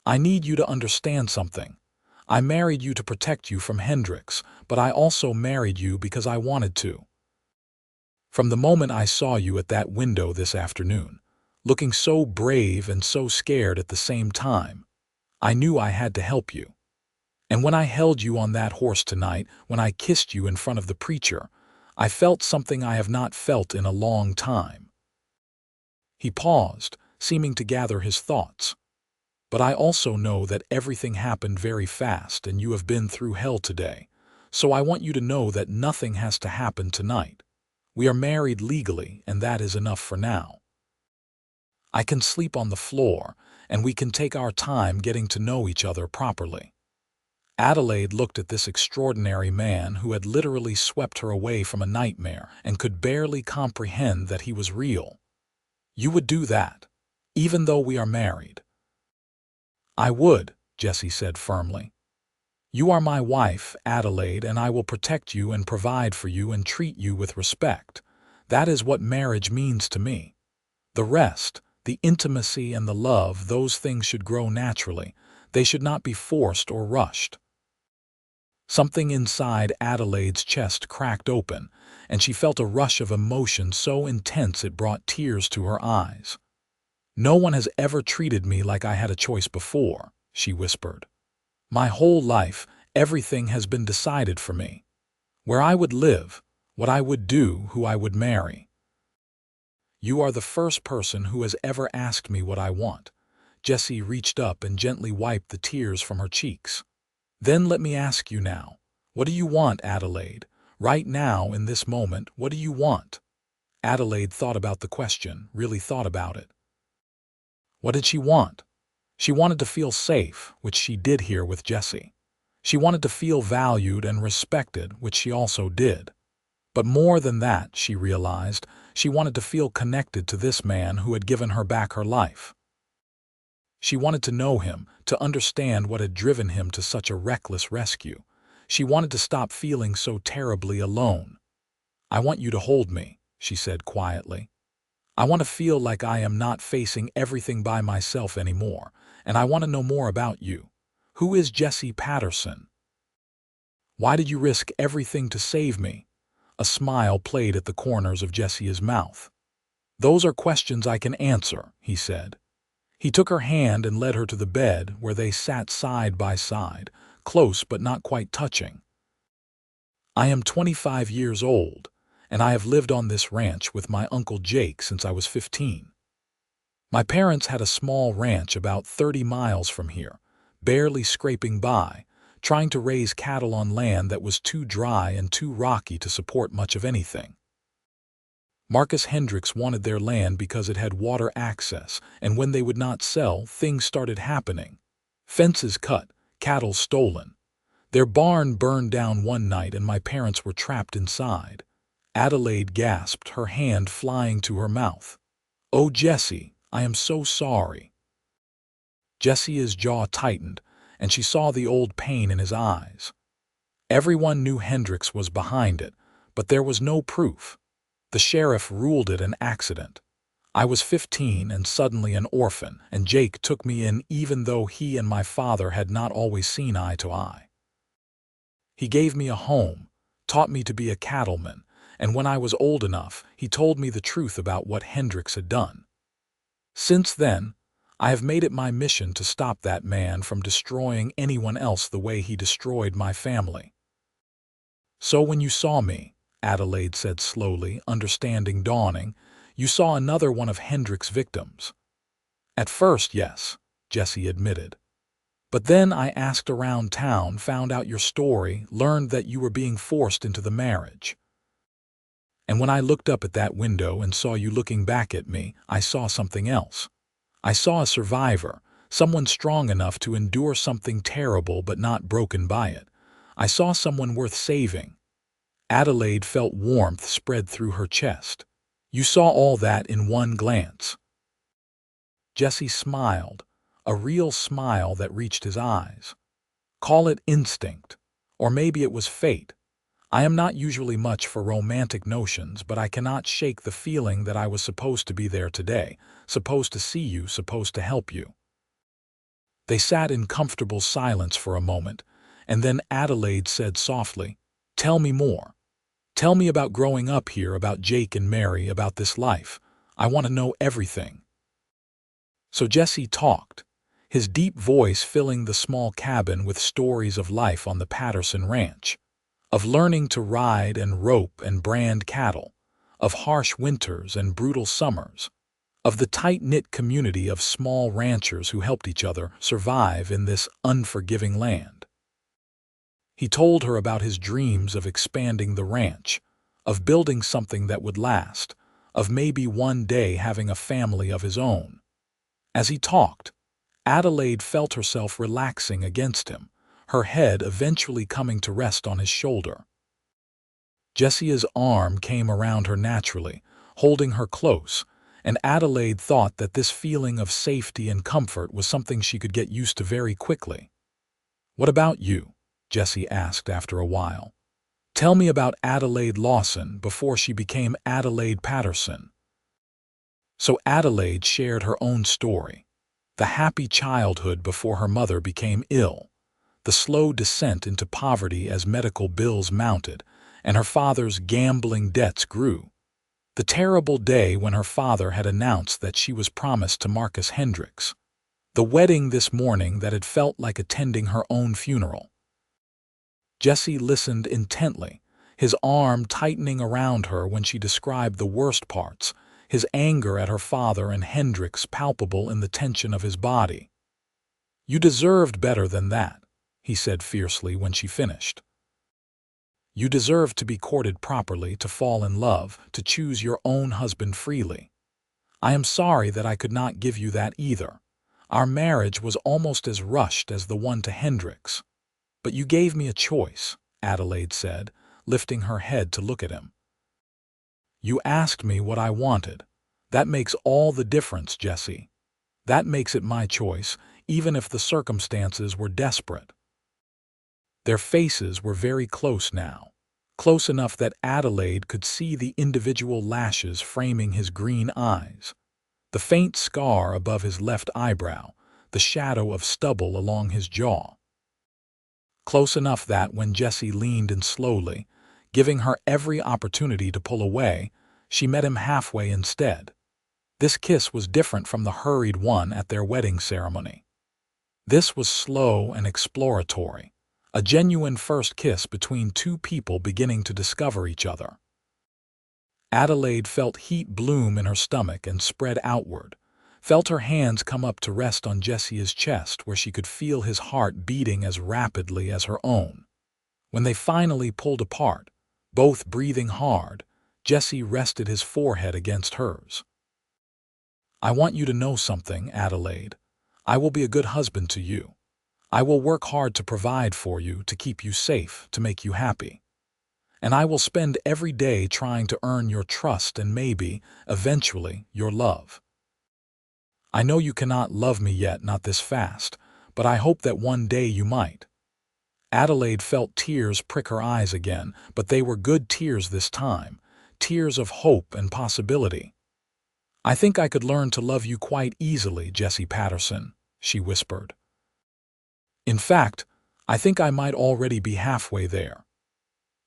"I need you to understand something. I married you to protect you from Hendricks, but I also married you because I wanted to. From the moment I saw you at that window this afternoon, looking so brave and so scared at the same time, I knew I had to help you. And when I held you on that horse tonight, when I kissed you in front of the preacher, I felt something I have not felt in a long time." He paused, seeming to gather his thoughts. "But I also know that everything happened very fast and you have been through hell today, so I want you to know that nothing has to happen tonight. We are married legally, and that is enough for now. I can sleep on the floor, and we can take our time getting to know each other properly." Adelaide looked at this extraordinary man who had literally swept her away from a nightmare and could barely comprehend that he was real. "You would do that, even though we are married?" "I would," Jesse said firmly. "You are my wife, Adelaide, and I will protect you and provide for you and treat you with respect. That is what marriage means to me. The rest, the intimacy and the love, those things should grow naturally. They should not be forced or rushed." Something inside Adelaide's chest cracked open, and she felt a rush of emotion so intense it brought tears to her eyes. "No one has ever treated me like I had a choice before," she whispered. "My whole life, everything has been decided for me. Where I would live, what I would do, who I would marry. You are the first person who has ever asked me what I want." Jesse reached up and gently wiped the tears from her cheeks. "Then let me ask you now, what do you want, Adelaide? Right now, in this moment, what do you want?" Adelaide thought about the question, really thought about it. What did she want? She wanted to feel safe, which she did here with Jesse. She wanted to feel valued and respected, which she also did. But more than that, she realized, she wanted to feel connected to this man who had given her back her life. She wanted to know him, to understand what had driven him to such a reckless rescue. She wanted to stop feeling so terribly alone. "I want you to hold me," she said quietly. "I want to feel like I am not facing everything by myself anymore, and I want to know more about you. Who is Jesse Patterson? Why did you risk everything to save me?" A smile played at the corners of Jesse's mouth. "Those are questions I can answer," he said. He took her hand and led her to the bed, where they sat side by side, close but not quite touching. "I am 25 years old, and I have lived on this ranch with my Uncle Jake since I was 15. My parents had a small ranch about 30 miles from here, barely scraping by, trying to raise cattle on land that was too dry and too rocky to support much of anything. Marcus Hendricks wanted their land because it had water access, and when they would not sell, things started happening. Fences cut, cattle stolen. Their barn burned down one night and my parents were trapped inside." Adelaide gasped, her hand flying to her mouth. "Oh, Jesse, I am so sorry." Jesse's jaw tightened, and she saw the old pain in his eyes. Everyone knew Hendricks was behind it, but there was no proof. The sheriff ruled it an accident. I was 15 and suddenly an orphan, and Jake took me in even though he and my father had not always seen eye to eye. He gave me a home, taught me to be a cattleman, and when I was old enough, he told me the truth about what Hendricks had done. Since then, I have made it my mission to stop that man from destroying anyone else the way he destroyed my family. "So when you saw me," Adelaide said slowly, understanding dawning, "you saw another one of Hendricks' victims." "At first, yes," Jesse admitted. "But then I asked around town, found out your story, learned that you were being forced into the marriage. And when I looked up at that window and saw you looking back at me, I saw something else. I saw a survivor, someone strong enough to endure something terrible but not broken by it. I saw someone worth saving." Adelaide felt warmth spread through her chest. "You saw all that in one glance." Jesse smiled, a real smile that reached his eyes. "Call it instinct, or maybe it was fate. I am not usually much for romantic notions, but I cannot shake the feeling that I was supposed to be there today, supposed to see you, supposed to help you." They sat in comfortable silence for a moment, and then Adelaide said softly, "Tell me more. Tell me about growing up here, about Jake and Mary, about this life. I want to know everything." So Jesse talked, his deep voice filling the small cabin with stories of life on the Patterson ranch, of learning to ride and rope and brand cattle, of harsh winters and brutal summers, of the tight-knit community of small ranchers who helped each other survive in this unforgiving land. He told her about his dreams of expanding the ranch, of building something that would last, of maybe one day having a family of his own. As he talked, Adelaide felt herself relaxing against him, her head eventually coming to rest on his shoulder. Jesse's arm came around her naturally, holding her close, and Adelaide thought that this feeling of safety and comfort was something she could get used to very quickly. "What about you?" Jesse asked after a while. "Tell me about Adelaide Lawson before she became Adelaide Patterson." So Adelaide shared her own story, the happy childhood before her mother became ill, the slow descent into poverty as medical bills mounted, and her father's gambling debts grew, the terrible day when her father had announced that she was promised to Marcus Hendricks, the wedding this morning that had felt like attending her own funeral. Jesse listened intently, his arm tightening around her when she described the worst parts, his anger at her father and Hendricks palpable in the tension of his body. "You deserved better than that," he said fiercely when she finished. "You deserved to be courted properly, to fall in love, to choose your own husband freely. I am sorry that I could not give you that either. Our marriage was almost as rushed as the one to Hendricks. But you gave me a choice," Adelaide said, lifting her head to look at him. "You asked me what I wanted. That makes all the difference, Jesse. That makes it my choice, even if the circumstances were desperate." Their faces were very close now, close enough that Adelaide could see the individual lashes framing his green eyes, the faint scar above his left eyebrow, the shadow of stubble along his jaw. Close enough that when Jesse leaned in slowly, giving her every opportunity to pull away, she met him halfway instead. This kiss was different from the hurried one at their wedding ceremony. This was slow and exploratory, a genuine first kiss between two people beginning to discover each other. Adelaide felt heat bloom in her stomach and spread outward, felt her hands come up to rest on Jesse's chest where she could feel his heart beating as rapidly as her own. When they finally pulled apart, both breathing hard, Jesse rested his forehead against hers. "I want you to know something, Adelaide. I will be a good husband to you. I will work hard to provide for you, to keep you safe, to make you happy. And I will spend every day trying to earn your trust and maybe, eventually, your love. I know you cannot love me yet, not this fast, but I hope that one day you might." Adelaide felt tears prick her eyes again, but they were good tears this time, tears of hope and possibility. "I think I could learn to love you quite easily, Jesse Patterson," she whispered. "In fact, I think I might already be halfway there."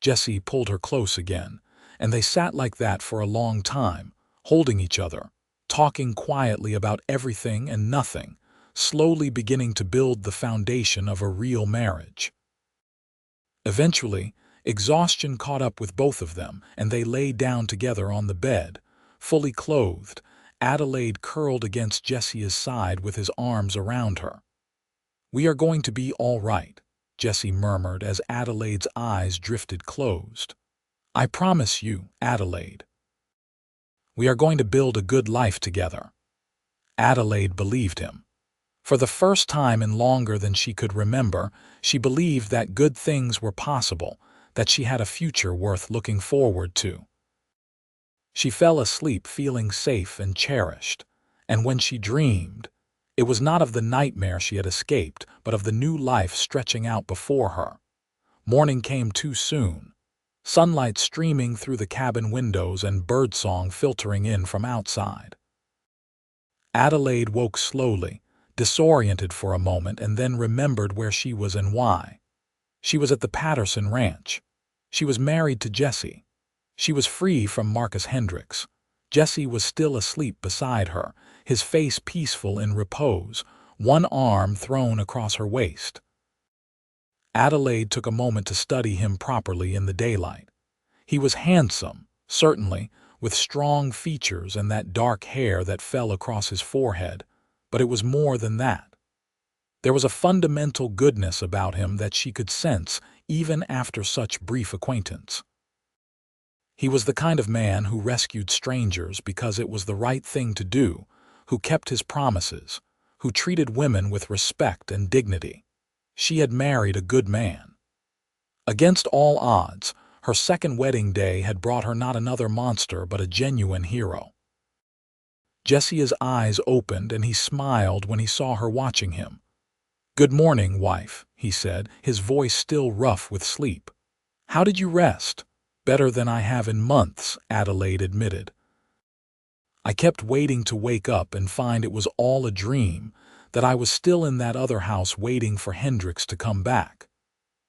Jesse pulled her close again, and they sat like that for a long time, holding each other, talking quietly about everything and nothing, slowly beginning to build the foundation of a real marriage. Eventually, exhaustion caught up with both of them, and they lay down together on the bed, fully clothed, Adelaide curled against Jesse's side with his arms around her. "We are going to be all right," Jesse murmured as Adelaide's eyes drifted closed. "I promise you, Adelaide. We are going to build a good life together." Adelaide believed him. For the first time in longer than she could remember, she believed that good things were possible, that she had a future worth looking forward to. She fell asleep feeling safe and cherished, and when she dreamed, it was not of the nightmare she had escaped, but of the new life stretching out before her. Morning came too soon, sunlight streaming through the cabin windows and birdsong filtering in from outside. Adelaide woke slowly, disoriented for a moment, and then remembered where she was and why. She was at the Patterson ranch. She was married to Jesse. She was free from Marcus Hendricks. Jesse was still asleep beside her, his face peaceful in repose, one arm thrown across her waist. Adelaide took a moment to study him properly in the daylight. He was handsome, certainly, with strong features and that dark hair that fell across his forehead, but it was more than that. There was a fundamental goodness about him that she could sense even after such brief acquaintance. He was the kind of man who rescued strangers because it was the right thing to do, who kept his promises, who treated women with respect and dignity. She had married a good man. Against all odds, her second wedding day had brought her not another monster but a genuine hero. Jesse's eyes opened and he smiled when he saw her watching him. "Good morning, wife," he said, his voice still rough with sleep. "How did you rest?" "Better than I have in months," Adelaide admitted. "I kept waiting to wake up and find it was all a dream, that I was still in that other house waiting for Hendricks to come back."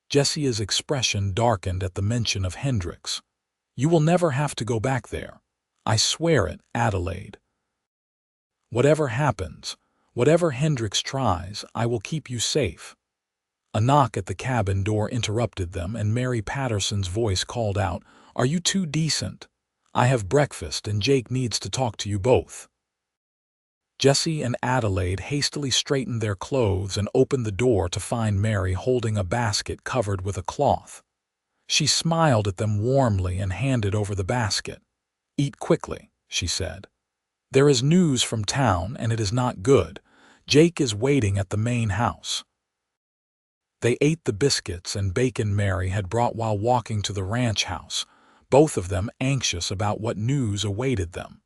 Jesse's expression darkened at the mention of Hendricks. "You will never have to go back there. I swear it, Adelaide. Whatever happens, whatever Hendricks tries, I will keep you safe." A knock at the cabin door interrupted them, and Mary Patterson's voice called out, "Are you two decent? I have breakfast and Jake needs to talk to you both." Jesse and Adelaide hastily straightened their clothes and opened the door to find Mary holding a basket covered with a cloth. She smiled at them warmly and handed over the basket. "Eat quickly," she said. "There is news from town and it is not good. Jake is waiting at the main house." They ate the biscuits and bacon Mary had brought while walking to the ranch house, both of them anxious about what news awaited them.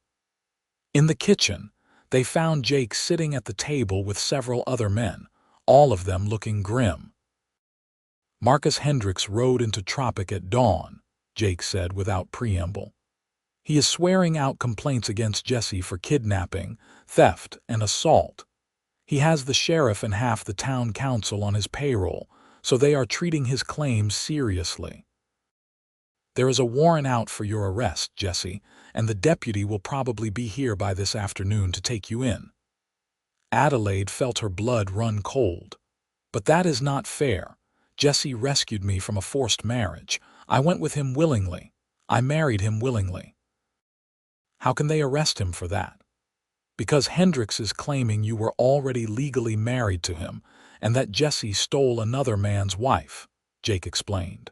In the kitchen, They found Jake sitting at the table with several other men, all of them looking grim. "Marcus Hendricks rode into Tropic at dawn," Jake said without preamble. "He is swearing out complaints against Jesse for kidnapping, theft, and assault. He has the sheriff and half the town council on his payroll, so they are treating his claims seriously. There is a warrant out for your arrest, Jesse, and the deputy will probably be here by this afternoon to take you in." Adelaide felt her blood run cold. "But that is not fair. Jesse rescued me from a forced marriage. I went with him willingly. I married him willingly." "How can they arrest him for that?" "Because Hendricks is claiming you were already legally married to him and that Jesse stole another man's wife," Jake explained.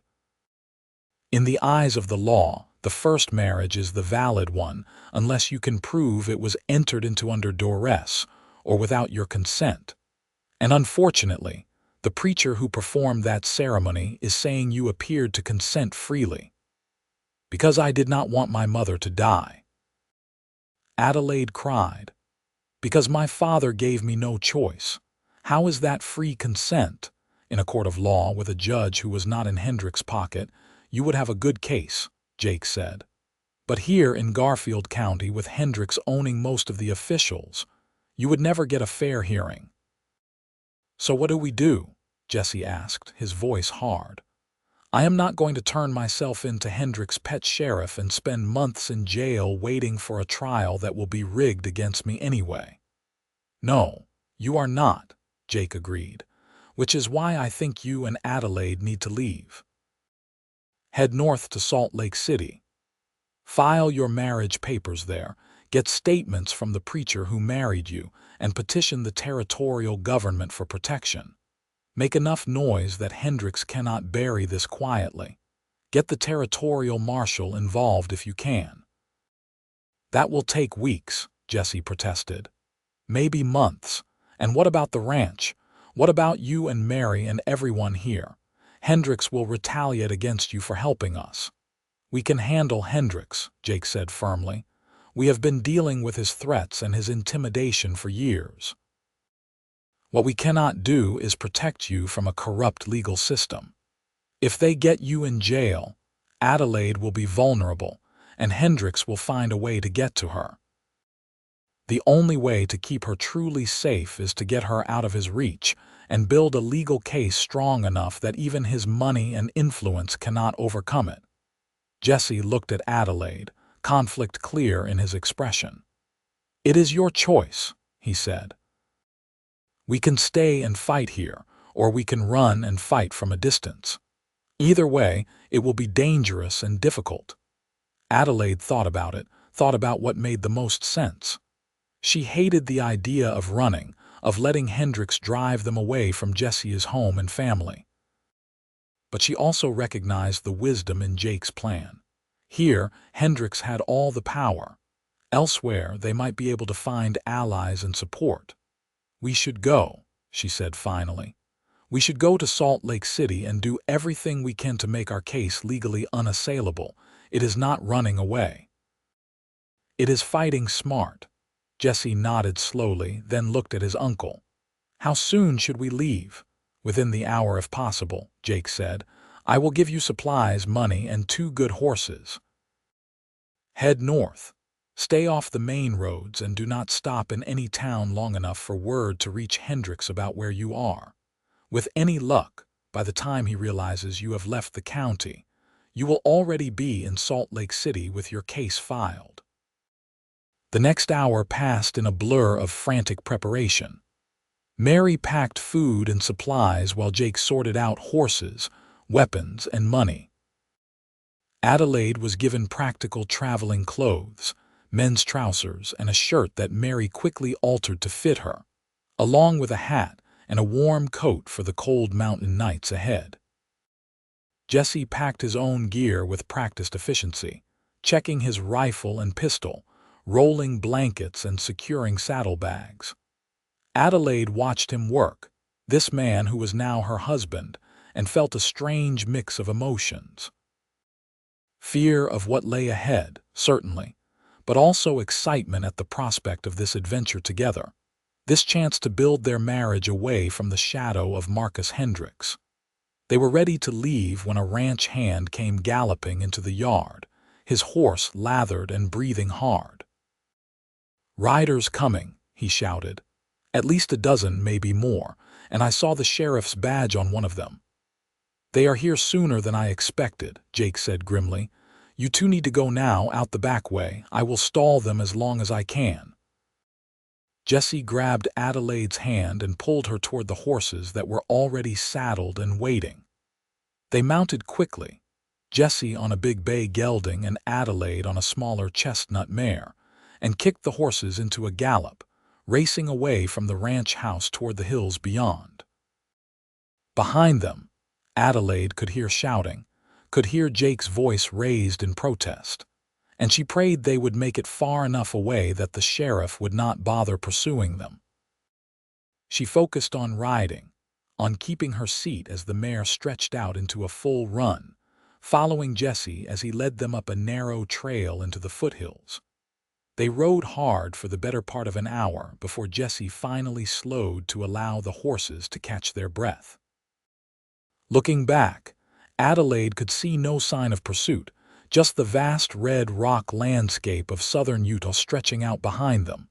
"In the eyes of the law, the first marriage is the valid one unless you can prove it was entered into under duress or without your consent. And unfortunately, the preacher who performed that ceremony is saying you appeared to consent freely." "Because I did not want my mother to die." Adelaide cried. "Because my father gave me no choice. How is that free consent? In a court of law with a judge who was not in Hendricks' pocket, you would have a good case," Jake said. "But here in Garfield County, with Hendricks owning most of the officials, you would never get a fair hearing." "So what do we do?" Jesse asked, his voice hard. "I am not going to turn myself in to Hendricks' pet sheriff and spend months in jail waiting for a trial that will be rigged against me anyway." "No, you are not," Jake agreed, "which is why I think you and Adelaide need to leave. Head north to Salt Lake City. File your marriage papers there, get statements from the preacher who married you, and petition the territorial government for protection. Make enough noise that Hendricks cannot bury this quietly. Get the territorial marshal involved if you can." "That will take weeks," Jesse protested. "Maybe months. And what about the ranch? What about you and Mary and everyone here? Hendricks will retaliate against you for helping us." "We can handle Hendricks," Jake said firmly. "We have been dealing with his threats and his intimidation for years. What we cannot do is protect you from a corrupt legal system. If they get you in jail, Adelaide will be vulnerable, and Hendricks will find a way to get to her. The only way to keep her truly safe is to get her out of his reach and build a legal case strong enough that even his money and influence cannot overcome it." Jesse looked at Adelaide, conflict clear in his expression. "It is your choice," he said. "We can stay and fight here, or we can run and fight from a distance. Either way, it will be dangerous and difficult." Adelaide thought about it, thought about what made the most sense. She hated the idea of running, of letting Hendricks drive them away from Jesse's home and family. But she also recognized the wisdom in Jake's plan. Here, Hendricks had all the power. Elsewhere, they might be able to find allies and support. "We should go," she said finally. "We should go to Salt Lake City and do everything we can to make our case legally unassailable. It is not running away. It is fighting smart." Jesse nodded slowly, then looked at his uncle. "How soon should we leave?" "Within the hour if possible," Jake said. "I will give you supplies, money, and 2 good horses. Head north. Stay off the main roads and do not stop in any town long enough for word to reach Hendricks about where you are. With any luck, by the time he realizes you have left the county, you will already be in Salt Lake City with your case filed." The next hour passed in a blur of frantic preparation. Mary packed food and supplies while Jake sorted out horses, weapons, and money. Adelaide was given practical traveling clothes, men's trousers, and a shirt that Mary quickly altered to fit her, along with a hat and a warm coat for the cold mountain nights ahead. Jesse packed his own gear with practiced efficiency, checking his rifle and pistol, rolling blankets and securing saddlebags. Adelaide watched him work, this man who was now her husband, and felt a strange mix of emotions. Fear of what lay ahead, certainly, but also excitement at the prospect of this adventure together, this chance to build their marriage away from the shadow of Marcus Hendricks. They were ready to leave when a ranch hand came galloping into the yard, his horse lathered and breathing hard. "Riders coming," he shouted. "At least a dozen, maybe more, and I saw the sheriff's badge on one of them." "They are here sooner than I expected," Jake said grimly. "You two need to go now, out the back way. I will stall them as long as I can." Jesse grabbed Adelaide's hand and pulled her toward the horses that were already saddled and waiting. They mounted quickly, Jesse on a big bay gelding and Adelaide on a smaller chestnut mare, and kicked the horses into a gallop, racing away from the ranch house toward the hills beyond. Behind them, Adelaide could hear shouting, could hear Jake's voice raised in protest, and she prayed they would make it far enough away that the sheriff would not bother pursuing them. She focused on riding, on keeping her seat as the mare stretched out into a full run, following Jesse as he led them up a narrow trail into the foothills. They rode hard for the better part of an hour before Jesse finally slowed to allow the horses to catch their breath. Looking back, Adelaide could see no sign of pursuit, just the vast red rock landscape of southern Utah stretching out behind them.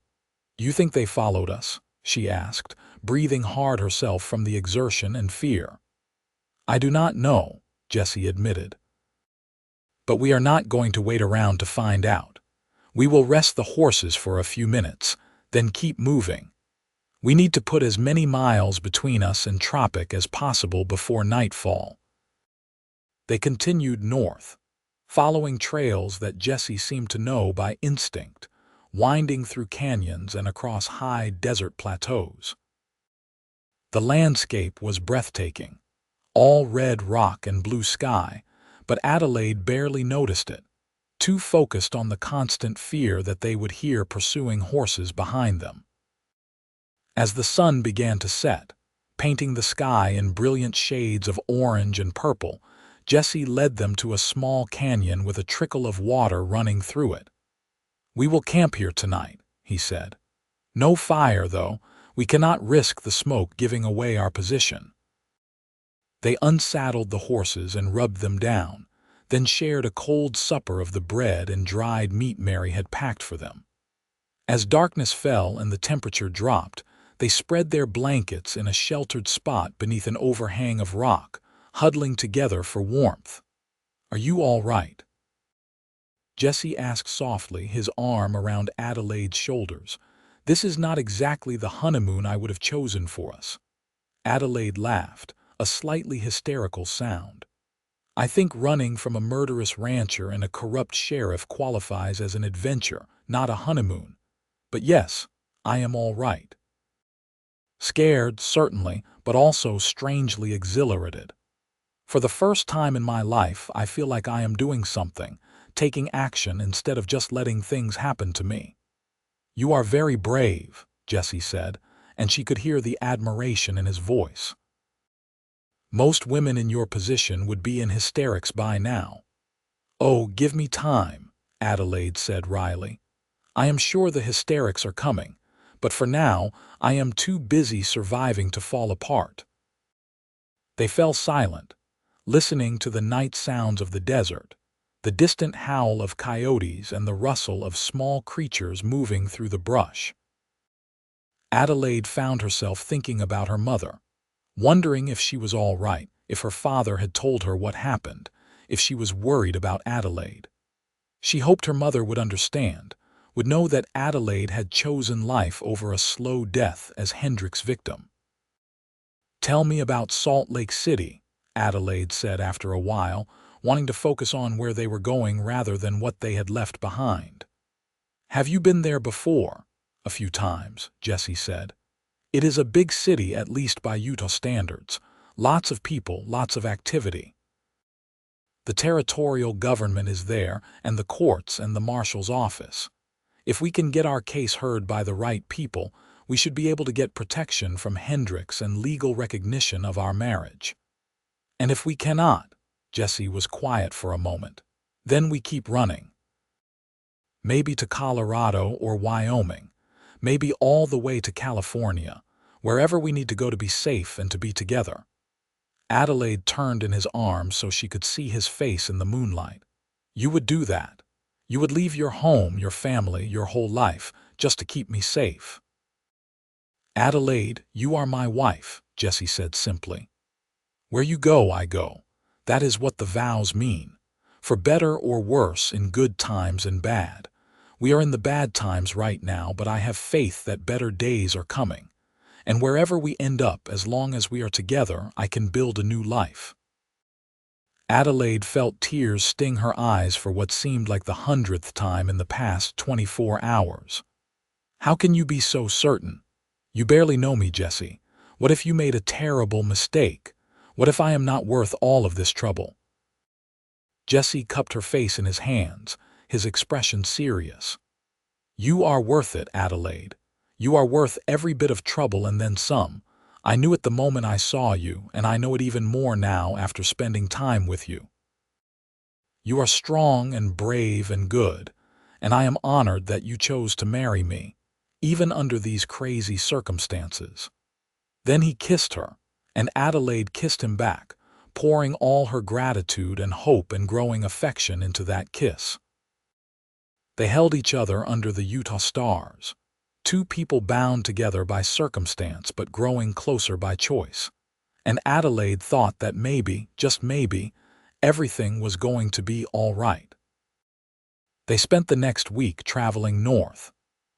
"You think they followed us?" she asked, breathing hard herself from the exertion and fear. "I do not know," Jesse admitted. "But we are not going to wait around to find out. We will rest the horses for a few minutes, then keep moving. We need to put as many miles between us and Tropic as possible before nightfall." They continued north, following trails that Jesse seemed to know by instinct, winding through canyons and across high desert plateaus. The landscape was breathtaking, all red rock and blue sky, but Adelaide barely noticed it, too focused on the constant fear that they would hear pursuing horses behind them. As the sun began to set, painting the sky in brilliant shades of orange and purple, Jesse led them to a small canyon with a trickle of water running through it. "We will camp here tonight," he said. "No fire, though. We cannot risk the smoke giving away our position." They unsaddled the horses and rubbed them down, then shared a cold supper of the bread and dried meat Mary had packed for them. As darkness fell and the temperature dropped, they spread their blankets in a sheltered spot beneath an overhang of rock, huddling together for warmth. "Are you all right?" Jesse asked softly, his arm around Adelaide's shoulders. "This is not exactly the honeymoon I would have chosen for us." Adelaide laughed, a slightly hysterical sound. "I think running from a murderous rancher and a corrupt sheriff qualifies as an adventure, not a honeymoon. But yes, I am all right." Scared, certainly, but also strangely exhilarated. "For the first time in my life, I feel like I am doing something, taking action instead of just letting things happen to me." "You are very brave," Jesse said, and she could hear the admiration in his voice. "Most women in your position would be in hysterics by now." "Oh, give me time," Adelaide said wryly. "I am sure the hysterics are coming, but for now I am too busy surviving to fall apart." They fell silent, listening to the night sounds of the desert, the distant howl of coyotes and the rustle of small creatures moving through the brush. Adelaide found herself thinking about her mother, wondering if she was all right, if her father had told her what happened, if she was worried about Adelaide. She hoped her mother would understand, would know that Adelaide had chosen life over a slow death as Hendricks' victim. "Tell me about Salt Lake City," Adelaide said after a while, wanting to focus on where they were going rather than what they had left behind. "Have you been there before?" "A few times," Jesse said. "It is a big city, at least by Utah standards. Lots of people, lots of activity. The territorial government is there, and the courts and the marshal's office. If we can get our case heard by the right people, we should be able to get protection from Hendricks and legal recognition of our marriage. And if we cannot," Jesse was quiet for a moment, "then we keep running." maybe to Colorado or Wyoming, maybe all the way to California, wherever we need to go to be safe and to be together. Adelaide turned in his arms so she could see his face in the moonlight. You would do that. You would leave your home, your family, your whole life, just to keep me safe. Adelaide, you are my wife, Jesse said simply. Where you go, I go. That is what the vows mean. For better or worse, in good times and bad. We are in the bad times right now, but I have faith that better days are coming. And wherever we end up, as long as we are together, I can build a new life. Adelaide felt tears sting her eyes for what seemed like the 100th time in the past 24 hours. How can you be so certain? You barely know me, Jesse. What if you made a terrible mistake? What if I am not worth all of this trouble? Jesse cupped her face in his hands, his expression serious. You are worth it, Adelaide. You are worth every bit of trouble and then some. I knew it the moment I saw you, and I know it even more now after spending time with you. You are strong and brave and good, and I am honored that you chose to marry me, even under these crazy circumstances. Then he kissed her, and Adelaide kissed him back, pouring all her gratitude and hope and growing affection into that kiss. They held each other under the Utah stars, two people bound together by circumstance but growing closer by choice. And Adelaide thought that maybe, just maybe, everything was going to be all right. They spent the next week traveling north,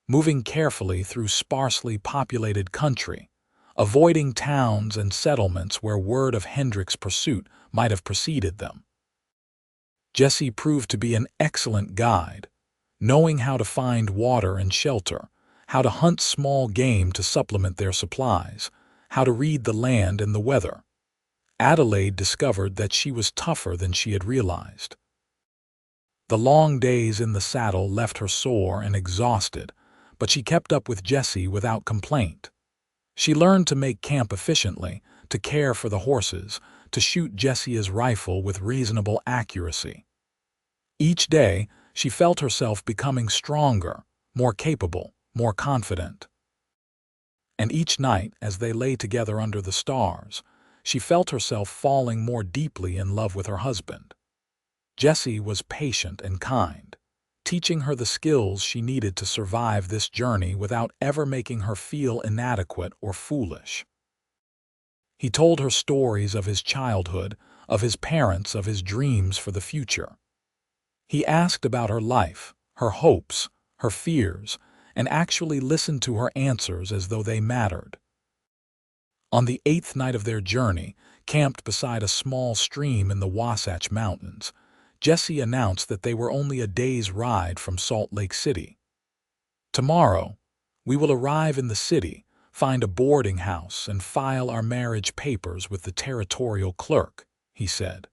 moving carefully through sparsely populated country, avoiding towns and settlements where word of Hendricks' pursuit might have preceded them. Jesse proved to be an excellent guide, knowing how to find water and shelter, how to hunt small game to supplement their supplies, how to read the land and the weather. Adelaide discovered that she was tougher than she had realized. The long days in the saddle left her sore and exhausted, but she kept up with Jesse without complaint. She learned to make camp efficiently, to care for the horses, to shoot Jesse's rifle with reasonable accuracy. Each day, she felt herself becoming stronger, more capable, more confident. And each night, as they lay together under the stars, she felt herself falling more deeply in love with her husband. Jesse was patient and kind, teaching her the skills she needed to survive this journey without ever making her feel inadequate or foolish. He told her stories of his childhood, of his parents, of his dreams for the future. He asked about her life, her hopes, her fears, and actually listened to her answers as though they mattered. On the 8th night of their journey, camped beside a small stream in the Wasatch Mountains, Jesse announced that they were only a day's ride from Salt Lake City. Tomorrow, we will arrive in the city, find a boarding house, and file our marriage papers with the territorial clerk, he said.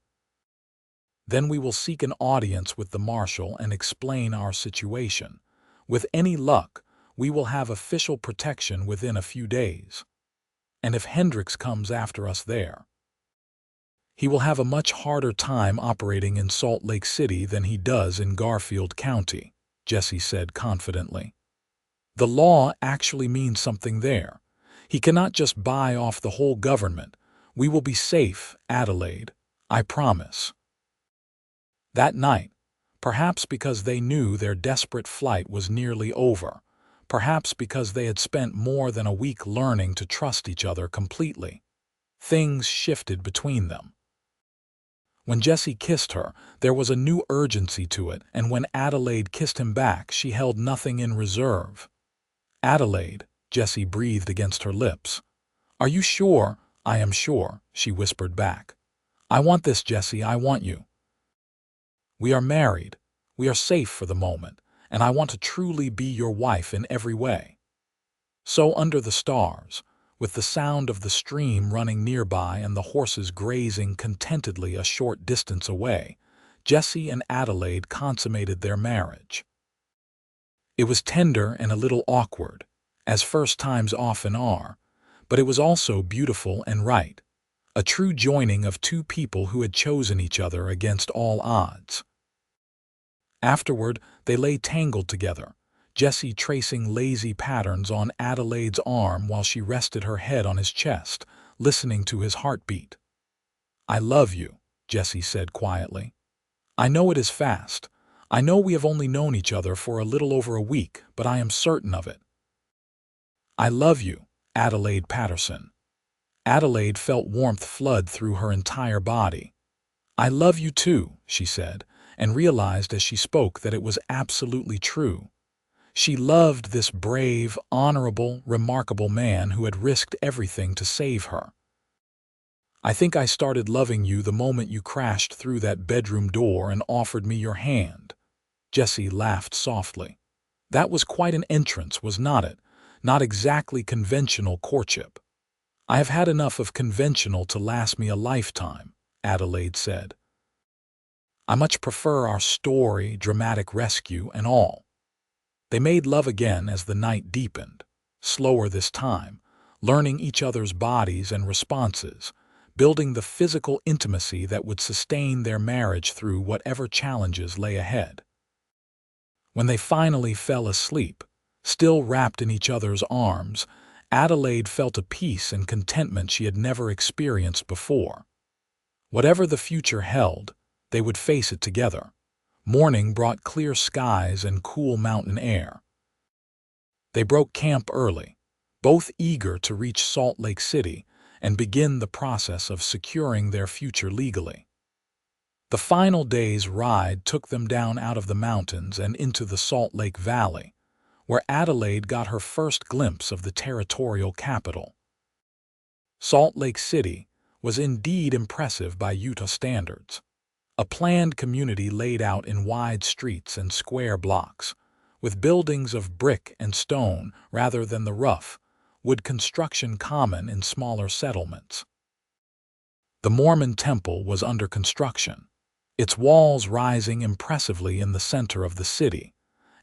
Then we will seek an audience with the marshal and explain our situation. With any luck, we will have official protection within a few days. And if Hendricks comes after us there, he will have a much harder time operating in Salt Lake City than he does in Garfield County, Jesse said confidently. The law actually means something there. He cannot just buy off the whole government. We will be safe, Adelaide, I promise. That night, perhaps because they knew their desperate flight was nearly over, perhaps because they had spent more than a week learning to trust each other completely, things shifted between them. When Jesse kissed her, there was a new urgency to it, and when Adelaide kissed him back, she held nothing in reserve. Adelaide, Jesse breathed against her lips. Are you sure? I am sure, she whispered back. I want this, Jesse, I want you. We are married, we are safe for the moment, and I want to truly be your wife in every way. So under the stars, with the sound of the stream running nearby and the horses grazing contentedly a short distance away, Jesse and Adelaide consummated their marriage. It was tender and a little awkward, as first times often are, but it was also beautiful and right, a true joining of two people who had chosen each other against all odds. Afterward, they lay tangled together, Jesse tracing lazy patterns on Adelaide's arm while she rested her head on his chest, listening to his heartbeat. "I love you," Jesse said quietly. "I know it is fast. I know we have only known each other for a little over a week, but I am certain of it." "I love you, Adelaide Patterson." Adelaide felt warmth flood through her entire body. "I love you too," she said, and realized as she spoke that it was absolutely true. She loved this brave, honorable, remarkable man who had risked everything to save her. "I think I started loving you the moment you crashed through that bedroom door and offered me your hand." Jesse laughed softly. "That was quite an entrance, was not it? Not exactly conventional courtship." "I have had enough of conventional to last me a lifetime," Adelaide said. "I much prefer our story, dramatic rescue, and all." They made love again as the night deepened, slower this time, learning each other's bodies and responses, building the physical intimacy that would sustain their marriage through whatever challenges lay ahead. When they finally fell asleep, still wrapped in each other's arms, Adelaide felt a peace and contentment she had never experienced before. Whatever the future held, they would face it together. Morning brought clear skies and cool mountain air. They broke camp early, both eager to reach Salt Lake City and begin the process of securing their future legally. The final day's ride took them down out of the mountains and into the Salt Lake Valley, where Adelaide got her first glimpse of the territorial capital. Salt Lake City was indeed impressive by Utah standards. A planned community laid out in wide streets and square blocks, with buildings of brick and stone rather than the rough, wood construction common in smaller settlements. The Mormon temple was under construction, its walls rising impressively in the center of the city,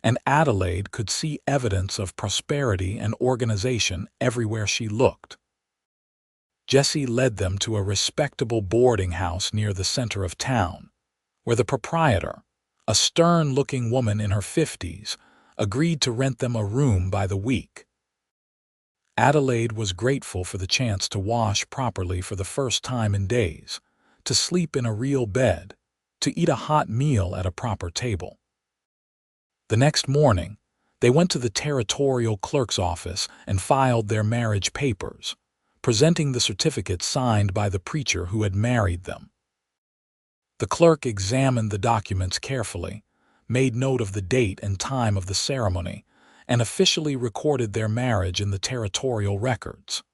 and Adelaide could see evidence of prosperity and organization everywhere she looked. Jesse led them to a respectable boarding house near the center of town, where the proprietor, a stern-looking woman in her 50s, agreed to rent them a room by the week. Adelaide was grateful for the chance to wash properly for the first time in days, to sleep in a real bed, to eat a hot meal at a proper table. The next morning, they went to the territorial clerk's office and filed their marriage papers, presenting the certificate signed by the preacher who had married them. The clerk examined the documents carefully, made note of the date and time of the ceremony, and officially recorded their marriage in the territorial records.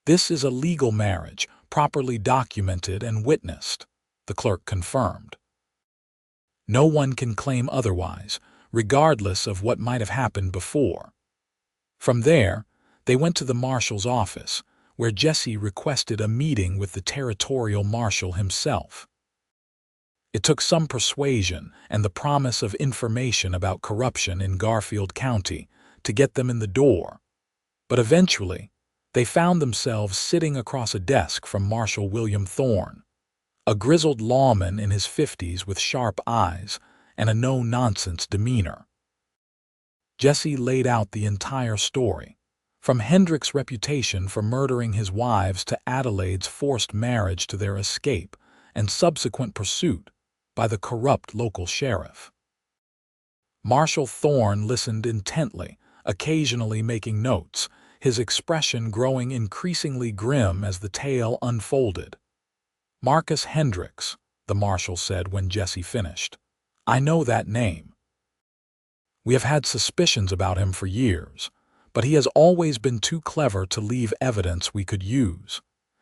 "This is a legal marriage, properly documented and witnessed," the clerk confirmed. "No one can claim otherwise, regardless of what might have happened before." From there, they went to the marshal's office, where Jesse requested a meeting with the territorial marshal himself. It took some persuasion and the promise of information about corruption in Garfield County to get them in the door, but eventually they found themselves sitting across a desk from Marshal William Thorne, a grizzled lawman in his 50s with sharp eyes and a no-nonsense demeanor. Jesse laid out the entire story, from Hendricks' reputation for murdering his wives to Adelaide's forced marriage to their escape and subsequent pursuit by the corrupt local sheriff. Marshal Thorne listened intently, occasionally making notes, his expression growing increasingly grim as the tale unfolded. "Marcus Hendricks," the marshal said when Jesse finished. "I know that name. We have had suspicions about him for years, but he has always been too clever to leave evidence we could use.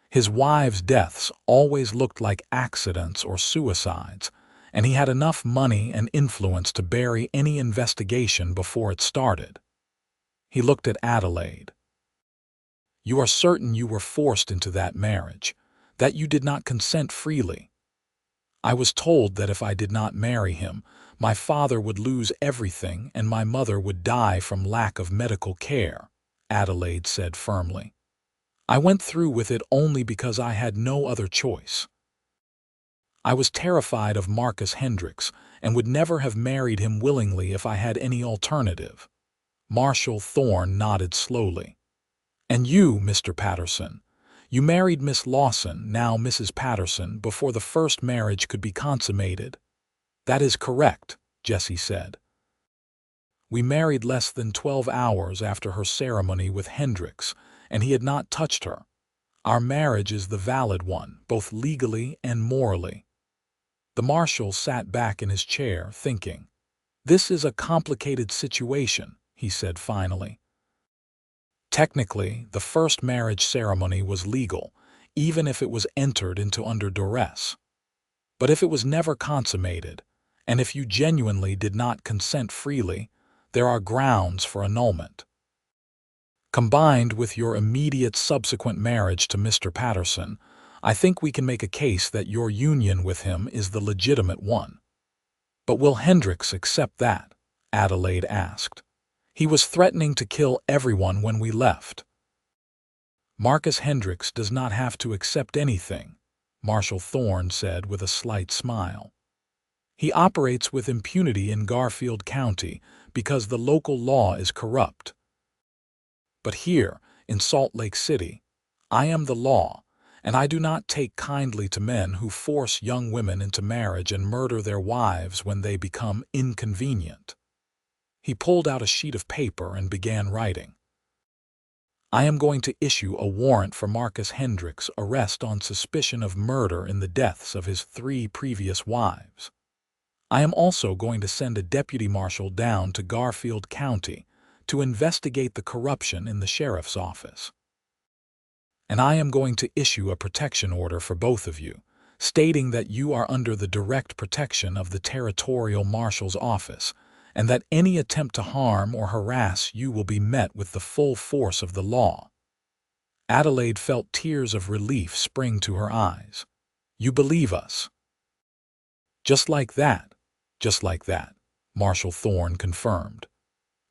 His wives' deaths always looked like accidents or suicides, and he had enough money and influence to bury any investigation before it started." He looked at Adelaide. "You are certain you were forced into that marriage, that you did not consent freely?" "I was told that if I did not marry him, my father would lose everything and my mother would die from lack of medical care," Adelaide said firmly. "I went through with it only because I had no other choice. I was terrified of Marcus Hendricks and would never have married him willingly if I had any alternative. Marshal Thorne nodded slowly. And you, Mr. Patterson, you married Miss Lawson, now Mrs. Patterson, before the first marriage could be consummated. That is correct, Jesse said. We married less than 12 hours after her ceremony with Hendricks, and he had not touched her. Our marriage is the valid one, both legally and morally. The marshal sat back in his chair, thinking. This is a complicated situation, he said finally. Technically, the first marriage ceremony was legal, even if it was entered into under duress. But if it was never consummated, and if you genuinely did not consent freely, there are grounds for annulment. Combined with your immediate subsequent marriage to Mr. Patterson, I think we can make a case that your union with him is the legitimate one. But will Hendricks accept that? Adelaide asked. He was threatening to kill everyone when we left. Marcus Hendricks does not have to accept anything, Marshal Thorne said with a slight smile. He operates with impunity in Garfield County because the local law is corrupt. But here, in Salt Lake City, I am the law, and I do not take kindly to men who force young women into marriage and murder their wives when they become inconvenient. He pulled out a sheet of paper and began writing. I am going to issue a warrant for Marcus Hendricks' arrest on suspicion of murder in the deaths of his 3 previous wives. I am also going to send a deputy marshal down to Garfield County to investigate the corruption in the sheriff's office. And I am going to issue a protection order for both of you, stating that you are under the direct protection of the territorial marshal's office, and that any attempt to harm or harass you will be met with the full force of the law. Adelaide felt tears of relief spring to her eyes. You believe us? Just like that, Marshal Thorne confirmed.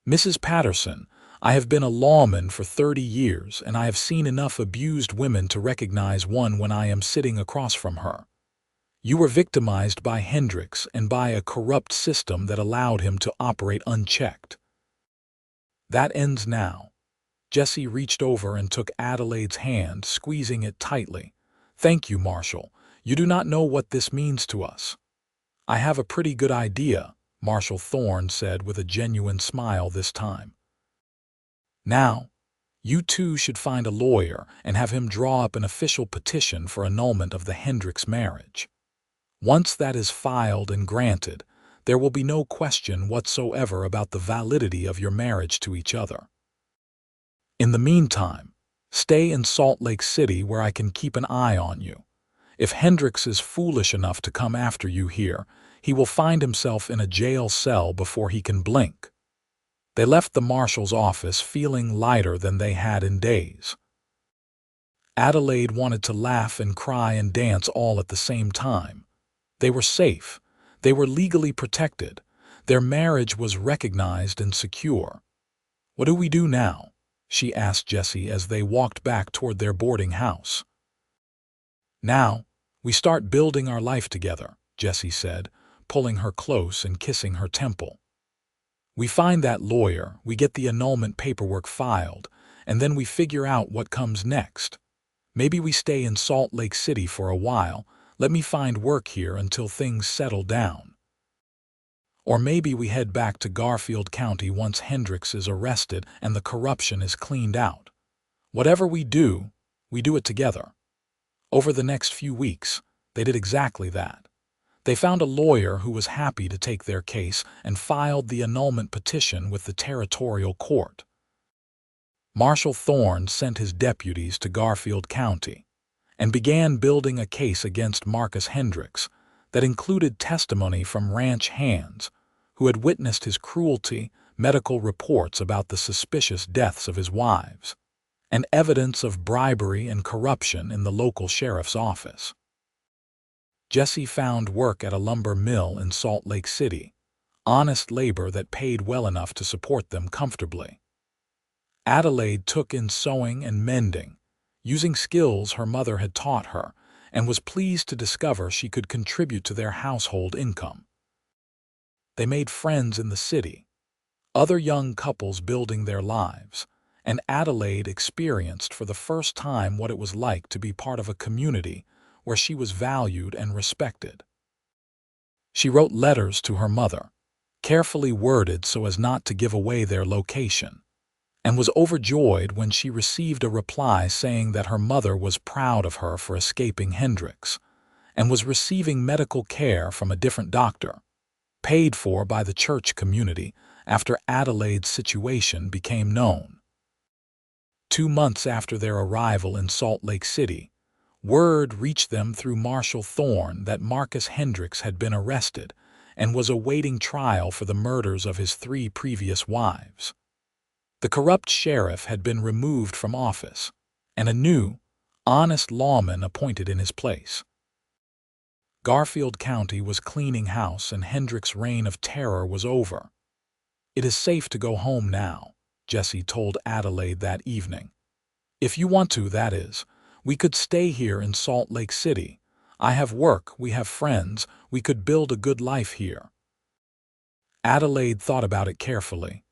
Mrs. Patterson, I have been a lawman for 30 years, and I have seen enough abused women to recognize one when I am sitting across from her. You were victimized by Hendricks and by a corrupt system that allowed him to operate unchecked. That ends now. Jesse reached over and took Adelaide's hand, squeezing it tightly. Thank you, Marshal. You do not know what this means to us. I have a pretty good idea, Marshal Thorne said with a genuine smile this time. Now, you two should find a lawyer and have him draw up an official petition for annulment of the Hendricks marriage. Once that is filed and granted, there will be no question whatsoever about the validity of your marriage to each other. In the meantime, stay in Salt Lake City where I can keep an eye on you. If Hendricks is foolish enough to come after you here, he will find himself in a jail cell before he can blink. They left the marshal's office feeling lighter than they had in days. Adelaide wanted to laugh and cry and dance all at the same time. They were safe. They were legally protected. Their marriage was recognized and secure. What do we do now? She asked Jesse as they walked back toward their boarding house. Now, we start building our life together, Jesse said, pulling her close and kissing her temple. We find that lawyer, we get the annulment paperwork filed, and then we figure out what comes next. Maybe we stay in Salt Lake City for a while. Let me find work here until things settle down. Or maybe we head back to Garfield County once Hendricks is arrested and the corruption is cleaned out. Whatever we do it together. Over the next few weeks, they did exactly that. They found a lawyer who was happy to take their case and filed the annulment petition with the territorial court. Marshal Thorne sent his deputies to Garfield County and began building a case against Marcus Hendricks that included testimony from ranch hands who had witnessed his cruelty, medical reports about the suspicious deaths of his wives, and evidence of bribery and corruption in the local sheriff's office. Jesse found work at a lumber mill in Salt Lake City, honest labor that paid well enough to support them comfortably. Adelaide took in sewing and mending, using skills her mother had taught her, and was pleased to discover she could contribute to their household income. They made friends in the city, other young couples building their lives, and Adelaide experienced for the first time what it was like to be part of a community where she was valued and respected. She wrote letters to her mother, carefully worded so as not to give away their location, and was overjoyed when she received a reply saying that her mother was proud of her for escaping Hendricks and was receiving medical care from a different doctor, paid for by the church community after Adelaide's situation became known. 2 months after their arrival in Salt Lake City, word reached them through Marshal Thorne that Marcus Hendricks had been arrested and was awaiting trial for the murders of his 3 previous wives. The corrupt sheriff had been removed from office, and a new, honest lawman appointed in his place. Garfield County was cleaning house and Hendricks' reign of terror was over. "It is safe to go home now," Jesse told Adelaide that evening. "If you want to, that is. We could stay here in Salt Lake City. I have work, we have friends, we could build a good life here." Adelaide thought about it carefully.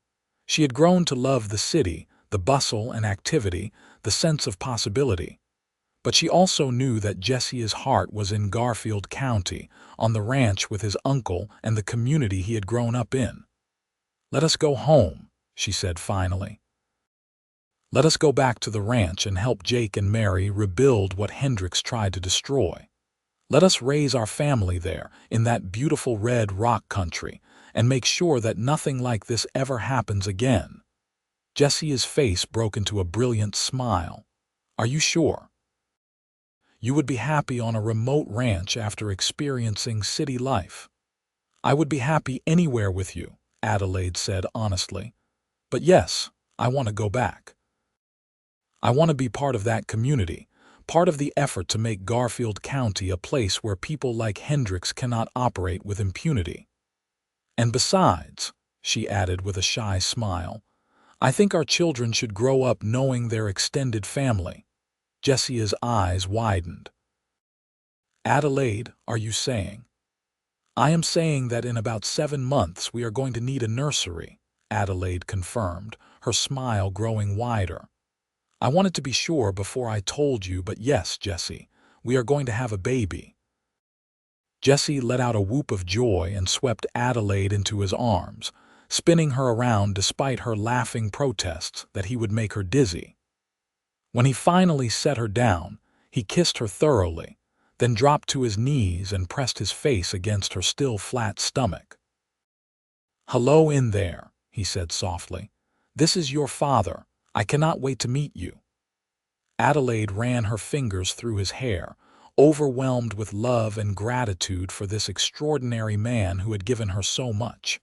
She had grown to love the city, the bustle and activity, the sense of possibility. But she also knew that Jesse's heart was in Garfield County, on the ranch with his uncle and the community he had grown up in. "Let us go home," she said finally. "Let us go back to the ranch and help Jake and Mary rebuild what Hendricks tried to destroy. Let us raise our family there, in that beautiful red rock country, and make sure that nothing like this ever happens again." Jesse's face broke into a brilliant smile. "Are you sure? You would be happy on a remote ranch after experiencing city life?" "I would be happy anywhere with you," Adelaide said honestly. "But yes, I want to go back. I want to be part of that community, part of the effort to make Garfield County a place where people like Hendricks cannot operate with impunity. And besides," she added with a shy smile, "I think our children should grow up knowing their extended family." Jesse's eyes widened. "Adelaide, are you saying?" "I am saying that in about 7 months we are going to need a nursery," Adelaide confirmed, her smile growing wider. "I wanted to be sure before I told you, but yes, Jesse, we are going to have a baby." Jesse let out a whoop of joy and swept Adelaide into his arms, spinning her around despite her laughing protests that he would make her dizzy. When he finally set her down, he kissed her thoroughly, then dropped to his knees and pressed his face against her still flat stomach. "Hello in there," he said softly. "This is your father. I cannot wait to meet you." Adelaide ran her fingers through his hair, overwhelmed with love and gratitude for this extraordinary man who had given her so much.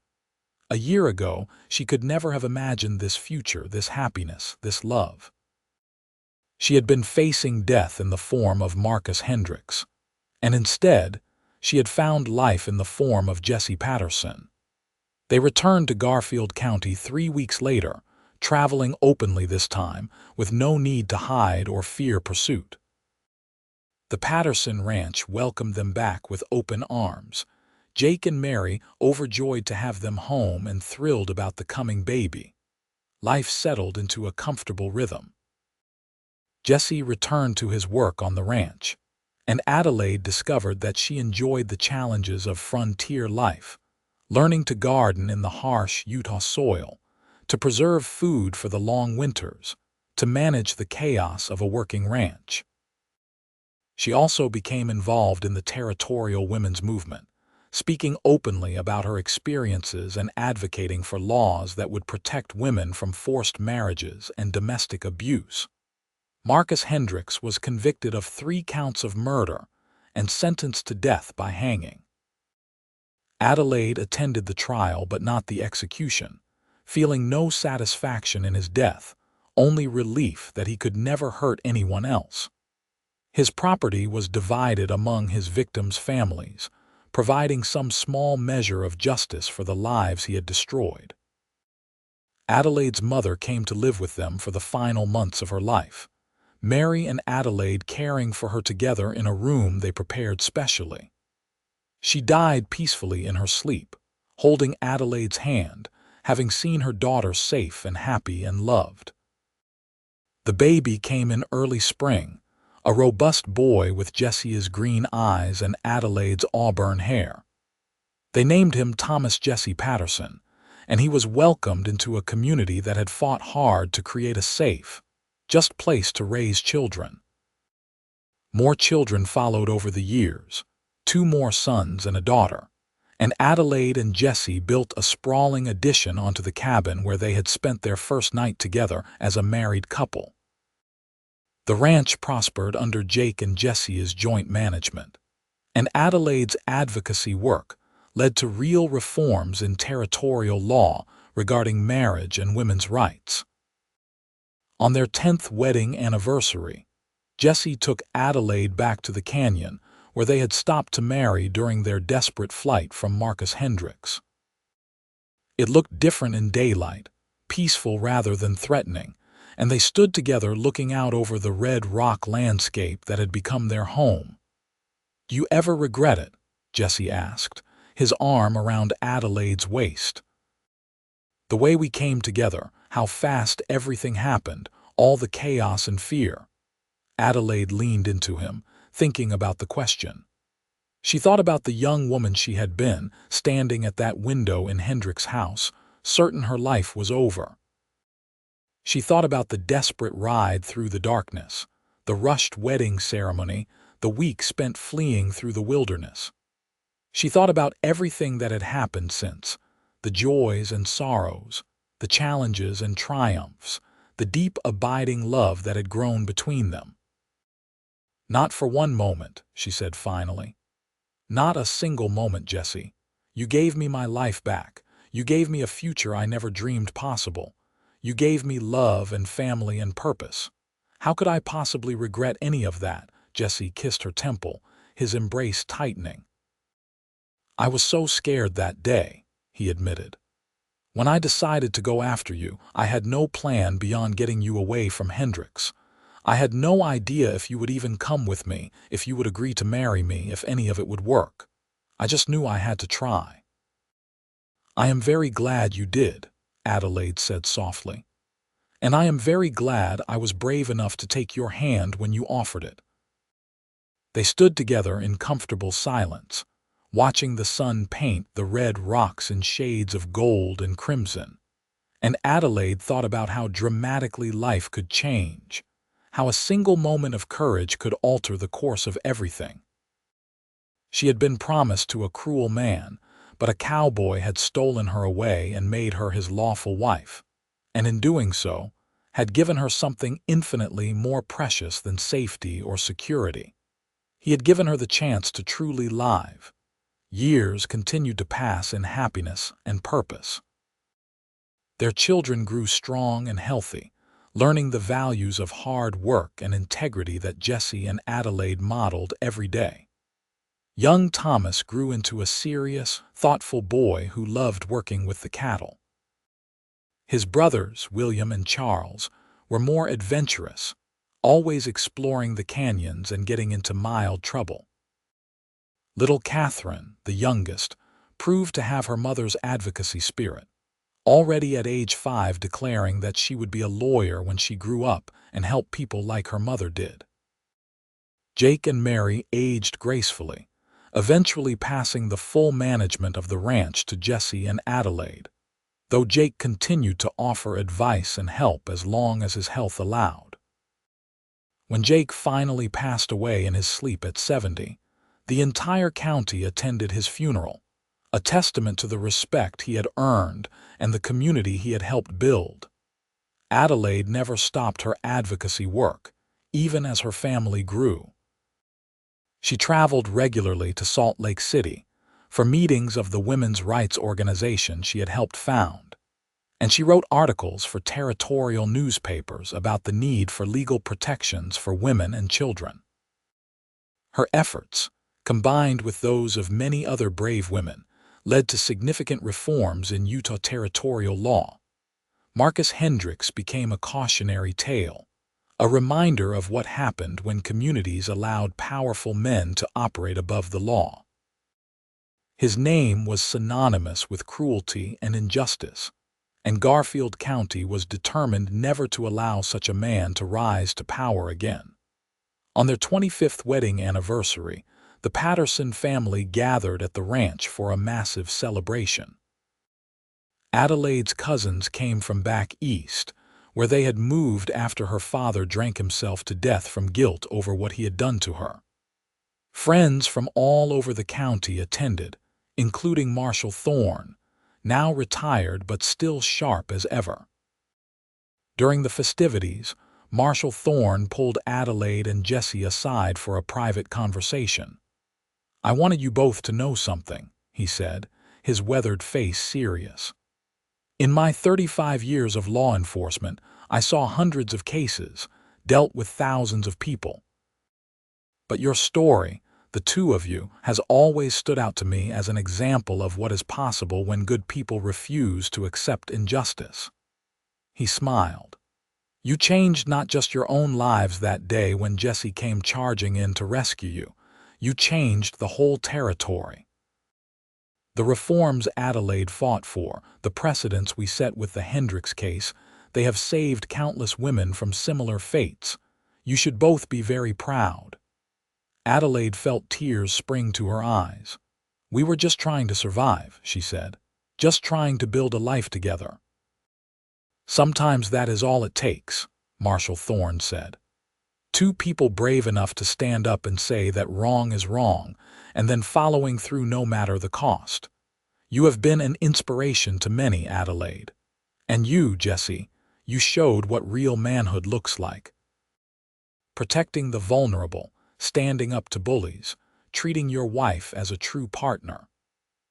A year ago, she could never have imagined this future, this happiness, this love. She had been facing death in the form of Marcus Hendricks, and instead, she had found life in the form of Jesse Patterson. They returned to Garfield County 3 weeks later, traveling openly this time, with no need to hide or fear pursuit. The Patterson Ranch welcomed them back with open arms, Jake and Mary overjoyed to have them home and thrilled about the coming baby. Life settled into a comfortable rhythm. Jesse returned to his work on the ranch, and Adelaide discovered that she enjoyed the challenges of frontier life, learning to garden in the harsh Utah soil, to preserve food for the long winters, to manage the chaos of a working ranch. She also became involved in the territorial women's movement, speaking openly about her experiences and advocating for laws that would protect women from forced marriages and domestic abuse. Marcus Hendricks was convicted of 3 counts of murder and sentenced to death by hanging. Adelaide attended the trial but not the execution, feeling no satisfaction in his death, only relief that he could never hurt anyone else. His property was divided among his victims' families, providing some small measure of justice for the lives he had destroyed. Adelaide's mother came to live with them for the final months of her life, Mary and Adelaide caring for her together in a room they prepared specially. She died peacefully in her sleep, holding Adelaide's hand, having seen her daughter safe and happy and loved. The baby came in early spring, a robust boy with Jesse's green eyes and Adelaide's auburn hair. They named him Thomas Jesse Patterson, and he was welcomed into a community that had fought hard to create a safe, just place to raise children. More children followed over the years, 2 more sons and a daughter, and Adelaide and Jesse built a sprawling addition onto the cabin where they had spent their first night together as a married couple. The ranch prospered under Jake and Jesse's joint management, and Adelaide's advocacy work led to real reforms in territorial law regarding marriage and women's rights. On their 10th wedding anniversary, Jesse took Adelaide back to the canyon where they had stopped to marry during their desperate flight from Marcus Hendricks. It looked different in daylight, peaceful rather than threatening, and they stood together looking out over the red rock landscape that had become their home. "Do you ever regret it?" Jesse asked, his arm around Adelaide's waist. "The way we came together, how fast everything happened, all the chaos and fear." Adelaide leaned into him, thinking about the question. She thought about the young woman she had been, standing at that window in Hendricks' house, certain her life was over. She thought about the desperate ride through the darkness, the rushed wedding ceremony, the week spent fleeing through the wilderness. She thought about everything that had happened since, the joys and sorrows, the challenges and triumphs, the deep abiding love that had grown between them. "Not for one moment," she said finally. "Not a single moment, Jesse. You gave me my life back. You gave me a future I never dreamed possible. You gave me love and family and purpose. How could I possibly regret any of that?" Jesse kissed her temple, his embrace tightening. "I was so scared that day," he admitted. "When I decided to go after you, I had no plan beyond getting you away from Hendricks. I had no idea if you would even come with me, if you would agree to marry me, if any of it would work. I just knew I had to try." "I am very glad you did," Adelaide said softly. "And I am very glad I was brave enough to take your hand when you offered it." They stood together in comfortable silence, watching the sun paint the red rocks in shades of gold and crimson. And Adelaide thought about how dramatically life could change, how a single moment of courage could alter the course of everything. She had been promised to a cruel man, but a cowboy had stolen her away and made her his lawful wife, and in doing so, had given her something infinitely more precious than safety or security. He had given her the chance to truly live. Years continued to pass in happiness and purpose. Their children grew strong and healthy, learning the values of hard work and integrity that Jesse and Adelaide modeled every day. Young Thomas grew into a serious, thoughtful boy who loved working with the cattle. His brothers, William and Charles, were more adventurous, always exploring the canyons and getting into mild trouble. Little Catherine, the youngest, proved to have her mother's advocacy spirit, already at age 5 declaring that she would be a lawyer when she grew up and help people like her mother did. Jake and Mary aged gracefully, eventually passing the full management of the ranch to Jesse and Adelaide, though Jake continued to offer advice and help as long as his health allowed. When Jake finally passed away in his sleep at 70, the entire county attended his funeral, a testament to the respect he had earned and the community he had helped build. Adelaide never stopped her advocacy work, even as her family grew. She traveled regularly to Salt Lake City for meetings of the women's rights organization she had helped found, and she wrote articles for territorial newspapers about the need for legal protections for women and children. Her efforts, combined with those of many other brave women, led to significant reforms in Utah territorial law. Marcus Hendricks became a cautionary tale, a reminder of what happened when communities allowed powerful men to operate above the law. His name was synonymous with cruelty and injustice, and Garfield County was determined never to allow such a man to rise to power again. On their 25th wedding anniversary, the Patterson family gathered at the ranch for a massive celebration. Adelaide's cousins came from back east, where they had moved after her father drank himself to death from guilt over what he had done to her. Friends from all over the county attended, including Marshall Thorne, now retired but still sharp as ever. During the festivities, Marshall Thorne pulled Adelaide and Jesse aside for a private conversation. "I wanted you both to know something," he said, his weathered face serious. "In my 35 years of law enforcement, I saw hundreds of cases, dealt with thousands of people. But your story, the two of you, has always stood out to me as an example of what is possible when good people refuse to accept injustice." He smiled. "You changed not just your own lives that day when Jesse came charging in to rescue you. You changed the whole territory. The reforms Adelaide fought for, the precedents we set with the Hendricks case, they have saved countless women from similar fates. You should both be very proud." Adelaide felt tears spring to her eyes. "We were just trying to survive," she said. "Just trying to build a life together." "Sometimes that is all it takes," Marshall Thorne said. "Two people brave enough to stand up and say that wrong is wrong, and then following through no matter the cost. You have been an inspiration to many, Adelaide. And you, Jesse, you showed what real manhood looks like. Protecting the vulnerable, standing up to bullies, treating your wife as a true partner.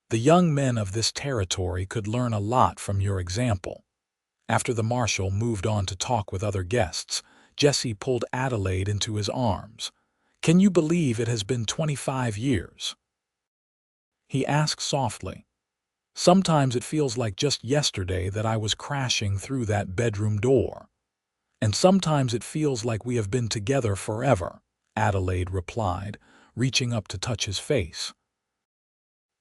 The young men of this territory could learn a lot from your example." After the marshal moved on to talk with other guests, Jesse pulled Adelaide into his arms. "Can you believe it has been 25 years?" He asked softly. "Sometimes it feels like just yesterday that I was crashing through that bedroom door. And sometimes it feels like we have been together forever," Adelaide replied, reaching up to touch his face.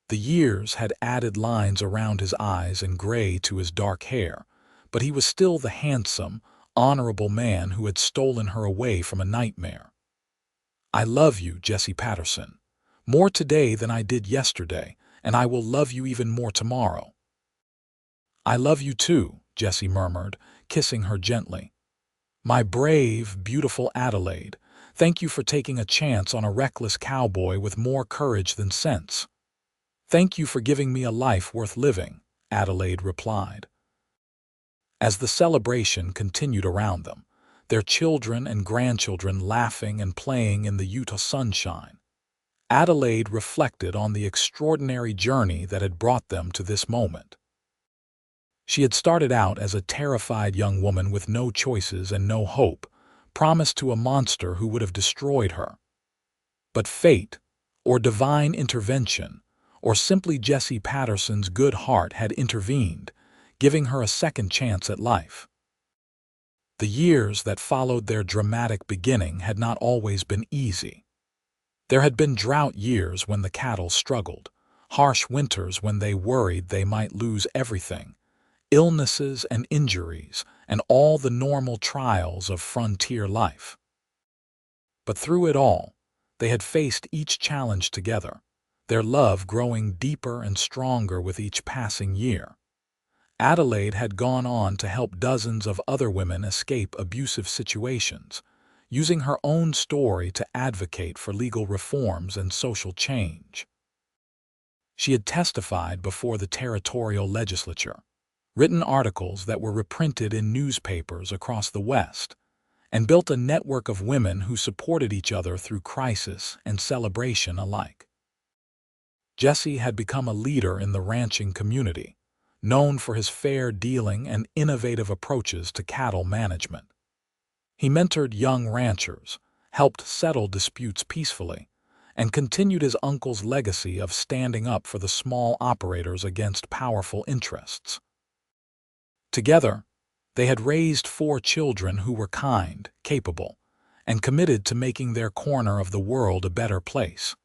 The years had added lines around his eyes and gray to his dark hair, but he was still the handsome, honorable man who had stolen her away from a nightmare. "I love you, Jesse Patterson, more today than I did yesterday, and I will love you even more tomorrow." "I love you too," Jesse murmured, kissing her gently. "My brave, beautiful Adelaide, thank you for taking a chance on a reckless cowboy with more courage than sense." "Thank you for giving me a life worth living," Adelaide replied. As the celebration continued around them, their children and grandchildren laughing and playing in the Utah sunshine, Adelaide reflected on the extraordinary journey that had brought them to this moment. She had started out as a terrified young woman with no choices and no hope, promised to a monster who would have destroyed her. But fate, or divine intervention, or simply Jesse Patterson's good heart had intervened, giving her a second chance at life. The years that followed their dramatic beginning had not always been easy. There had been drought years when the cattle struggled, harsh winters when they worried they might lose everything, illnesses and injuries, and all the normal trials of frontier life. But through it all, they had faced each challenge together, their love growing deeper and stronger with each passing year. Adelaide had gone on to help dozens of other women escape abusive situations, using her own story to advocate for legal reforms and social change. She had testified before the territorial legislature, written articles that were reprinted in newspapers across the West, and built a network of women who supported each other through crisis and celebration alike. Jesse had become a leader in the ranching community, known for his fair dealing and innovative approaches to cattle management. He mentored young ranchers, helped settle disputes peacefully, and continued his uncle's legacy of standing up for the small operators against powerful interests. Together, they had raised 4 children who were kind, capable, and committed to making their corner of the world a better place.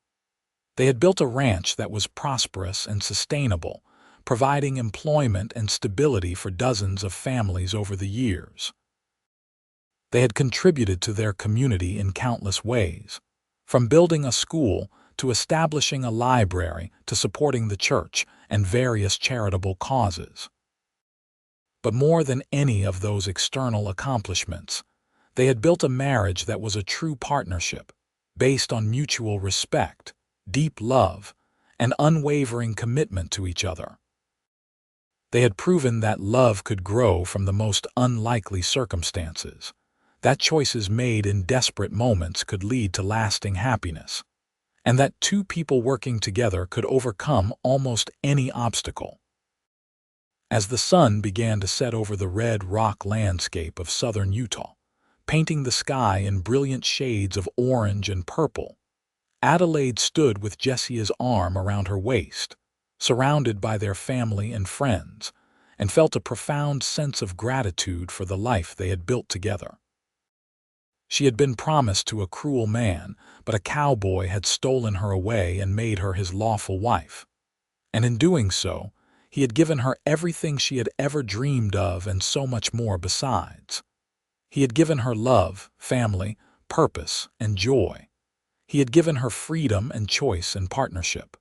They had built a ranch that was prosperous and sustainable, providing employment and stability for dozens of families over the years. They had contributed to their community in countless ways, from building a school to establishing a library to supporting the church and various charitable causes. But more than any of those external accomplishments, they had built a marriage that was a true partnership, based on mutual respect, deep love, and unwavering commitment to each other. They had proven that love could grow from the most unlikely circumstances, that choices made in desperate moments could lead to lasting happiness, and that two people working together could overcome almost any obstacle. As the sun began to set over the red rock landscape of southern Utah, painting the sky in brilliant shades of orange and purple, Adelaide stood with Jesse's arm around her waist, surrounded by their family and friends, and felt a profound sense of gratitude for the life they had built together. She had been promised to a cruel man, but a cowboy had stolen her away and made her his lawful wife. And in doing so, he had given her everything she had ever dreamed of and so much more besides. He had given her love, family, purpose, and joy. He had given her freedom and choice and partnership.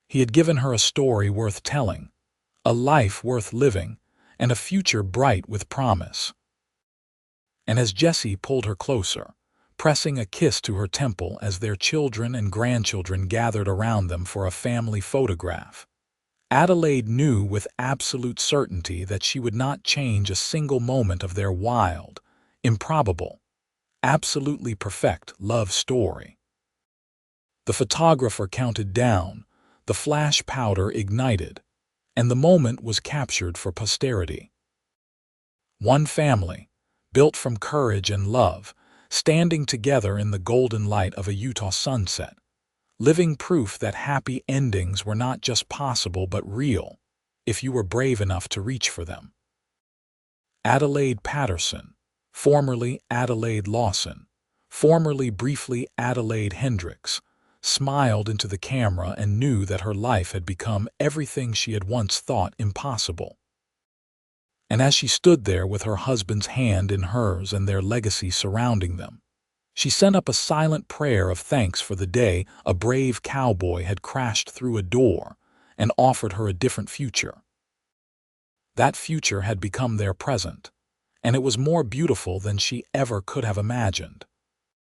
He had given her a story worth telling, a life worth living, and a future bright with promise. And as Jesse pulled her closer, pressing a kiss to her temple as their children and grandchildren gathered around them for a family photograph, Adelaide knew with absolute certainty that she would not change a single moment of their wild, improbable, absolutely perfect love story. The photographer counted down, the flash powder ignited, and the moment was captured for posterity. One family, built from courage and love, standing together in the golden light of a Utah sunset, living proof that happy endings were not just possible but real, if you were brave enough to reach for them. Adelaide Patterson, formerly Adelaide Lawson, formerly briefly Adelaide Hendricks, smiled into the camera and knew that her life had become everything she had once thought impossible. And as she stood there with her husband's hand in hers and their legacy surrounding them, she sent up a silent prayer of thanks for the day a brave cowboy had crashed through a door and offered her a different future. That future had become their present, and it was more beautiful than she ever could have imagined.